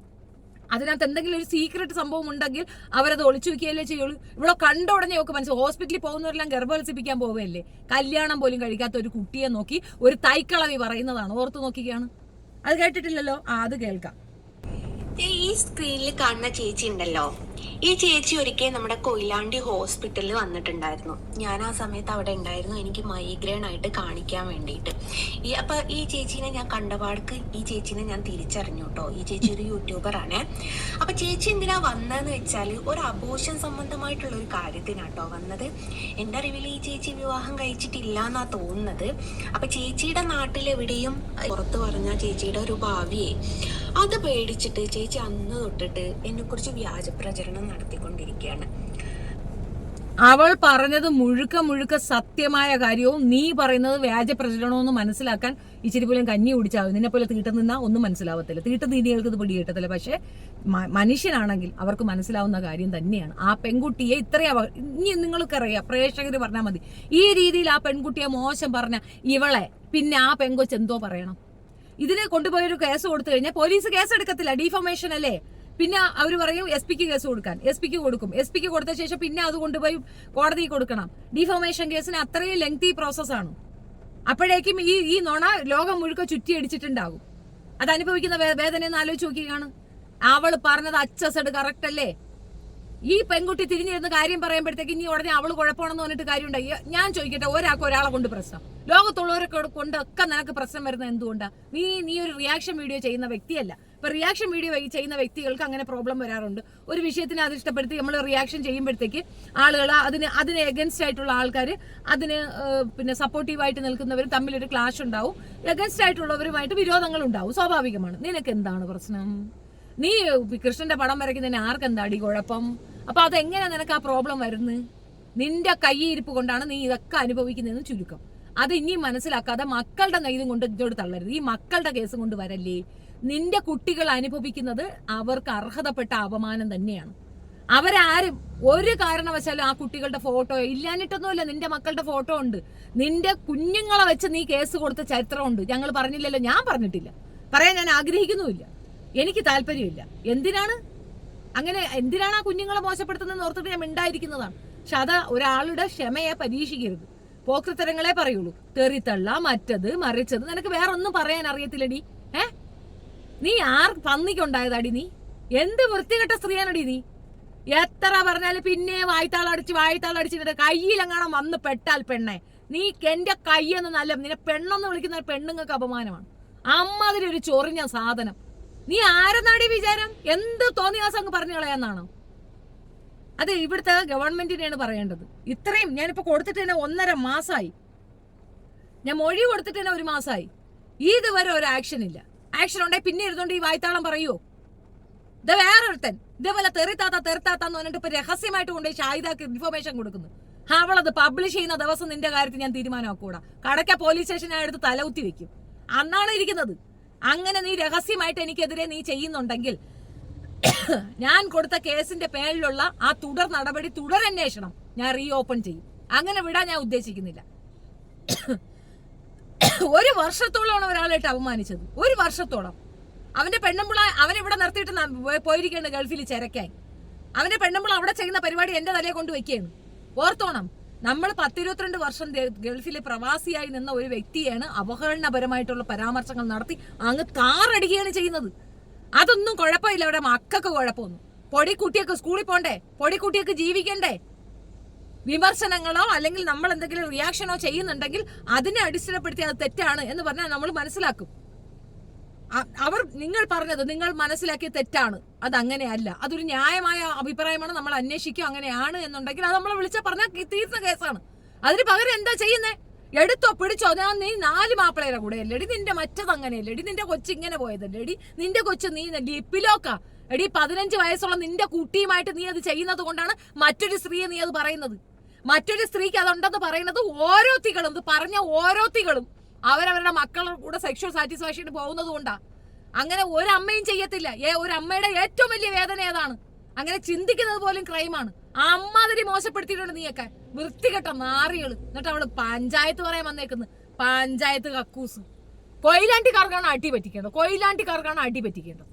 അതിനകത്ത് എന്തെങ്കിലും ഒരു സീക്രട്ട് സംഭവം ഉണ്ടെങ്കിൽ അവരത് ഒളിച്ചു വെക്കുകയല്ലേ ചെയ്യുള്ളൂ. ഇവിടെ കണ്ട ഉടനെ ഒക്കെ മനസ്സിലാവും. ഹോസ്പിറ്റലിൽ പോകുന്നവരെല്ലാം ഗർഭോത്സിപ്പിക്കാൻ പോവുകയല്ലേ. കല്യാണം പോലും കഴിക്കാത്ത ഒരു കുട്ടിയെ നോക്കി ഒരു തൈക്കളവി പറയുന്നതാണ്. ഓർത്ത് നോക്കിയാണ്. അത് കേട്ടിട്ടില്ലല്ലോ? അത് കേൾക്കാം. ഈ സ്ക്രീനിൽ കാണുന്ന ചേച്ചി ഉണ്ടല്ലോ, ഈ ചേച്ചി ഒരിക്കൽ നമ്മുടെ കൊയിലാണ്ടി ഹോസ്പിറ്റലിൽ വന്നിട്ടുണ്ടായിരുന്നു. ഞാൻ ആ സമയത്ത് അവിടെ ഉണ്ടായിരുന്നു, എനിക്ക് മൈഗ്രെയിൻ ആയിട്ട് കാണിക്കാൻ വേണ്ടിയിട്ട്. അപ്പൊ ഈ ചേച്ചീനെ ഞാൻ കണ്ടപാടക്ക് ഈ ചേച്ചീനെ ഞാൻ തിരിച്ചറിഞ്ഞു കേട്ടോ. ഈ ചേച്ചി ഒരു യൂട്യൂബറാണ്. അപ്പൊ ചേച്ചി എന്തിനാ വന്നതെന്ന് വെച്ചാൽ ഒരു അബോർഷൻ സംബന്ധമായിട്ടുള്ള ഒരു കാര്യത്തിനാട്ടോ വന്നത്. എൻ്റെ അറിവിൽ ഈ ചേച്ചി വിവാഹം കഴിച്ചിട്ടില്ല എന്നാ തോന്നുന്നത്. അപ്പൊ ചേച്ചിയുടെ നാട്ടിലെവിടെയും പുറത്ത് പറഞ്ഞ ചേച്ചിയുടെ ഒരു ഭാവിയെ അത് പേടിച്ചിട്ട് ചേച്ചി അന്ന് തൊട്ടിട്ട് എന്നെ കുറിച്ച് വ്യാജ പ്രചരണം നടത്തിക്കൊണ്ടിരിക്കുകയാണ്. അവൾ പറഞ്ഞത് മുഴുക്ക സത്യമായ കാര്യവും നീ പറയുന്നത് വ്യാജ പ്രചരണവും മനസ്സിലാക്കാൻ ഇച്ചിരി പോലും കഞ്ഞി കുടിച്ചാവും. നിന്നെ പോലെ തീട്ട നിന്നാ ഒന്നും മനസ്സിലാവത്തില്ല. തീട്ട തീനികൾക്ക് ഇത് പിടി കിട്ടത്തില്ല. പക്ഷെ മനുഷ്യനാണെങ്കിൽ അവർക്ക് മനസ്സിലാവുന്ന കാര്യം തന്നെയാണ്. ആ പെൺകുട്ടിയെ ഇനി നിങ്ങൾക്കറിയാം, പ്രേക്ഷകർ പറഞ്ഞാൽ മതി, ഈ രീതിയിൽ ആ പെൺകുട്ടിയെ മോശം പറഞ്ഞ ഇവളെ പിന്നെ ആ പെൺകൊച്ച് എന്തോ പറയണം? ഇതിനെ കൊണ്ടുപോയൊരു കേസ് കൊടുത്തു കഴിഞ്ഞാൽ പോലീസ് കേസ് എടുക്കത്തില്ല, ഡീഫമേഷൻ അല്ലേ. പിന്നെ അവർ പറയും എസ് പിക്ക് കേസ് കൊടുക്കാൻ. എസ് പിക്ക് കൊടുക്കും. എസ് പിക്ക് കൊടുത്ത ശേഷം പിന്നെ അത് കൊണ്ടുപോയി കോടതിയിൽ കൊടുക്കണം. ഡീഫമേഷൻ കേസിന് അത്രയും ലെങ്തി പ്രോസസ്സാണ്. അപ്പോഴേക്കും ഈ നുണ ലോകം മുഴുക്ക ചുറ്റിയടിച്ചിട്ടുണ്ടാകും. അത് അനുഭവിക്കുന്ന വേദനയെന്ന് ആലോചിച്ച് നോക്കിയാണ്. അവള് പറഞ്ഞത് അച്ചസഡ് കറക്റ്റ് അല്ലേ? ഈ പെൺകുട്ടി തിരിഞ്ഞിരുന്ന കാര്യം പറയുമ്പോഴത്തേക്ക് ഇനി ഉടനെ അവള് കുഴപ്പമാണെന്ന് പറഞ്ഞിട്ട് കാര്യമുണ്ടായി? ഞാൻ ചോദിക്കട്ടെ, ഒരാളെ കൊണ്ട് പ്രശ്നം, ലോകത്തുള്ളവരെ കൊണ്ടൊക്കെ നിനക്ക് പ്രശ്നം വരുന്നത് എന്തുകൊണ്ടാ? നീ ഒരു റിയാക്ഷൻ വീഡിയോ ചെയ്യുന്ന വ്യക്തിയല്ല. ഇപ്പൊ റിയാക്ഷൻ വീഡിയോ ചെയ്യുന്ന വ്യക്തികൾക്ക് അങ്ങനെ പ്രോബ്ലം വരാറുണ്ട്. ഒരു വിഷയത്തിന് അത് ഇഷ്ടപ്പെടുത്തി നമ്മൾ റിയാക്ഷൻ ചെയ്യുമ്പോഴത്തേക്ക് ആളുകൾ അതിന് എഗൻസ്റ്റ് ആയിട്ടുള്ള ആൾക്കാർ, അതിന് പിന്നെ സപ്പോർട്ടീവായിട്ട് നിൽക്കുന്നവരും തമ്മിലൊരു ക്ലാഷ് ഉണ്ടാവും. എഗൻസ്റ്റ് ആയിട്ടുള്ളവരുമായിട്ട് വിരോധങ്ങൾ ഉണ്ടാവും. സ്വാഭാവികമാണ്. നിനക്ക് എന്താണ് പ്രശ്നം? നീ കൃഷ്ണന്റെ പടം വരയ്ക്കുന്നതിന് ആർക്കെന്താടി കുഴപ്പം? അപ്പൊ അതെങ്ങനെ നിനക്ക് ആ പ്രോബ്ലം വരുന്നത്? നിന്റെ കൈയിരിപ്പ് കൊണ്ടാണ് നീ ഇതൊക്കെ അനുഭവിക്കുന്നതെന്ന് ചുരുക്കം. അത് ഇനിയും മനസ്സിലാക്കാതെ മക്കളുടെ നെയ്തും കൊണ്ട് ഇതോട് തള്ളരുത്. ഈ മക്കളുടെ കേസും കൊണ്ട് വരല്ലേ. നിന്റെ കുട്ടികൾ അനുഭവിക്കുന്നത് അവർക്ക് അർഹതപ്പെട്ട അപമാനം തന്നെയാണ്. അവരാരും ഒരു കാരണവശാലും ആ കുട്ടികളുടെ ഫോട്ടോ ഇല്ലാഞ്ഞിട്ടൊന്നുമില്ല. നിന്റെ മക്കളുടെ ഫോട്ടോ ഉണ്ട്. നിന്റെ കുഞ്ഞുങ്ങളെ വെച്ച് നീ കേസ് കൊടുത്ത ചരിത്രമുണ്ട്. ഞങ്ങൾ പറഞ്ഞില്ലല്ലോ. ഞാൻ പറഞ്ഞിട്ടില്ല, പറയാൻ ഞാൻ ആഗ്രഹിക്കുന്നുമില്ല, എനിക്ക് താല്പര്യമില്ല. എന്തിനാണ് ആ കുഞ്ഞുങ്ങളെ മോശപ്പെടുത്തുന്നതെന്ന് ഓർത്തിട്ട് ഞാൻ മിണ്ടായിരിക്കുന്നതാണ്. പക്ഷെ അത് ഒരാളുടെ ക്ഷമയെ പരീക്ഷിക്കരുത്. പോക്രിത്തരങ്ങളെ പറയുള്ളൂ. തെറിത്തള്ള, മറ്റത് മറിച്ചത്. നിനക്ക് വേറെ ഒന്നും പറയാൻ അറിയത്തില്ലടി. നീ പന്നിക്കുണ്ടായതാടി? നീ എന്ത് വൃത്തികെട്ട സ്ത്രീയാണടി നീ? എത്ര പറഞ്ഞാലും പിന്നെ വായ്ത്താളടിച്ചിട്ട് കയ്യിലെങ്ങാണം വന്ന് പെട്ടാൽ പെണ്ണെ, നീ എന്റെ കയ്യെന്ന് നല്ല നിന്നെ പെണ്ണെന്ന് വിളിക്കുന്ന പെണ്ണുങ്ങൾക്ക് അപമാനമാണ്. അമ്മാതിരി ഒരു ചൊറിഞ്ഞ സാധനം. നീ ആരെന്നാടി വിചാരം? എന്ത് തോന്നിയാസം അങ്ങ് പറഞ്ഞു കളയാന്നാണോ? അത് ഇവിടുത്തെ ഗവൺമെന്റിനെയാണ് പറയേണ്ടത്. ഇത്രയും ഞാനിപ്പോ കൊടുത്തിട്ട് തന്നെ 1.5 മാസമായി. ഞാൻ മൊഴി കൊടുത്തിട്ട് തന്നെ 1 മാസമായി. ഇതുവരെ ഒരു ആക്ഷൻ ഇല്ല. ആക്ഷൻ ഉണ്ടെങ്കിൽ പിന്നെ ഇരുന്നോണ്ട് ഈ വായ്ത്താളം പറയുവോ? ഇത് വേറൊരുത്തൻ ഇതേപോലെ തെറിത്താത്താന്ന് പറഞ്ഞിട്ട് ഇപ്പൊ രഹസ്യമായിട്ട് കൊണ്ടുപോയി ഷാഹിദാക്ക് ഇൻഫർമേഷൻ കൊടുക്കുന്നു. അവളത് പബ്ലിഷ് ചെയ്യുന്ന ദിവസം നിന്റെ കാര്യത്തിൽ ഞാൻ തീരുമാനമാക്കൂടാ. കടക്ക പോലീസ് സ്റ്റേഷൻ ഞാൻ എടുത്ത് തലകുത്തി വെക്കും. അന്നാണ് ഇരിക്കുന്നത്. അങ്ങനെ നീ രഹസ്യമായിട്ട് എനിക്കെതിരെ നീ ചെയ്യുന്നുണ്ടെങ്കിൽ ഞാൻ കൊടുത്ത കേസിന്റെ പേരിലുള്ള ആ തുടരന്വേഷണം ഞാൻ റീഓപ്പൺ ചെയ്യും. അങ്ങനെ വിടാൻ ഞാൻ ഉദ്ദേശിക്കുന്നില്ല. 1 വർഷത്തോളമാണ് ഒരാളായിട്ട് അപമാനിച്ചത്. 1 വർഷത്തോളം. അവന്റെ പെണ്ണുമ്പിള അവനിവിടെ നിർത്തിയിട്ട് പോയിരിക്കുകയാണ് ഗൾഫിൽ ചിരക്കാൻ. അവന്റെ പെണ്ണുമ്പിള അവിടെ ചെയ്യുന്ന പരിപാടി എന്റെ തലയെ കൊണ്ട് വെക്കുകയാണ്. ഓർത്തോണം. നമ്മൾ 10-22 വർഷം ഗൾഫിലെ പ്രവാസിയായി നിന്ന ഒരു വ്യക്തിയാണ് അവഹേളനപരമായിട്ടുള്ള പരാമർശങ്ങൾ നടത്തി അങ്ങ് താറടിക്കുകയാണ് ചെയ്യുന്നത്. അതൊന്നും കുഴപ്പമില്ല, അവിടെ മക്കൾക്ക് കുഴപ്പമൊന്നും. പൊടിക്കുട്ടിയൊക്കെ സ്കൂളിൽ പോണ്ടേ, പൊടിക്കുട്ടിയൊക്കെ ജീവിക്കണ്ടേ? വിമർശനങ്ങളോ അല്ലെങ്കിൽ നമ്മൾ എന്തെങ്കിലും റിയാക്ഷനോ ചെയ്യുന്നുണ്ടെങ്കിൽ അതിനെ അടിസ്ഥാനപ്പെടുത്തി അത് തെറ്റാണ് എന്ന് പറഞ്ഞാൽ നമ്മൾ മനസ്സിലാക്കും. നിങ്ങൾ പറഞ്ഞത് നിങ്ങൾ മനസ്സിലാക്കിയ തെറ്റാണ്, അത് അങ്ങനെയല്ല, അതൊരു ന്യായമായ അഭിപ്രായമാണ്, നമ്മൾ അന്വേഷിക്കും, അങ്ങനെയാണ് എന്നുണ്ടെങ്കിൽ അത് നമ്മളെ വിളിച്ചാൽ പറഞ്ഞാൽ തീർന്ന കേസാണ്. അതിന് പകരം എന്താ ചെയ്യുന്നേ? എടുത്തോ പിടിച്ചോ, നീ 4 മാപ്പിളയുടെ കൂടെ അല്ലേടി, നിന്റെ മറ്റത് അങ്ങനെയല്ലേടി, നിന്റെ കൊച്ചു ഇങ്ങനെ പോയതല്ലേടി, നിന്റെ കൊച്ചു നീ ലിപ്പിലോക്കാ എടി, 15 വയസ്സുള്ള നിന്റെ കുട്ടിയുമായിട്ട് നീ അത് ചെയ്യുന്നത് കൊണ്ടാണ് മറ്റൊരു സ്ത്രീയെ നീ അത് പറയുന്നത്. മറ്റൊരു സ്ത്രീക്ക് അതുണ്ടെന്ന് പറയുന്നത് ഓരോത്തികളും, ഇത് പറഞ്ഞ ഓരോത്തികളും അവരവരുടെ മക്കളുടെ കൂടെ സെക്ഷൽ സാറ്റിസ്ഫാക്ഷന് പോകുന്നത് കൊണ്ടാ. അങ്ങനെ ഒരമ്മയും ചെയ്യത്തില്ല. ഒരു അമ്മയുടെ ഏറ്റവും വലിയ വേദന ഏതാണ്? അങ്ങനെ ചിന്തിക്കുന്നത് പോലും ക്രൈമാണ്. ആ അമ്മാതിരി മോശപ്പെടുത്തിയിട്ടുണ്ട് നീയൊക്കെ, വൃത്തികെട്ട നാറികള്. എന്നിട്ട് അവള് പഞ്ചായത്ത് പറയാൻ വന്നേക്കുന്നു, പഞ്ചായത്ത് കക്കൂസ്. കൊയിലാണ്ടിക്കാർക്കാണ് അടി പറ്റിക്കേണ്ടത്, കൊയിലാണ്ടിക്കാർക്കാണ് അടി പറ്റിക്കേണ്ടത്.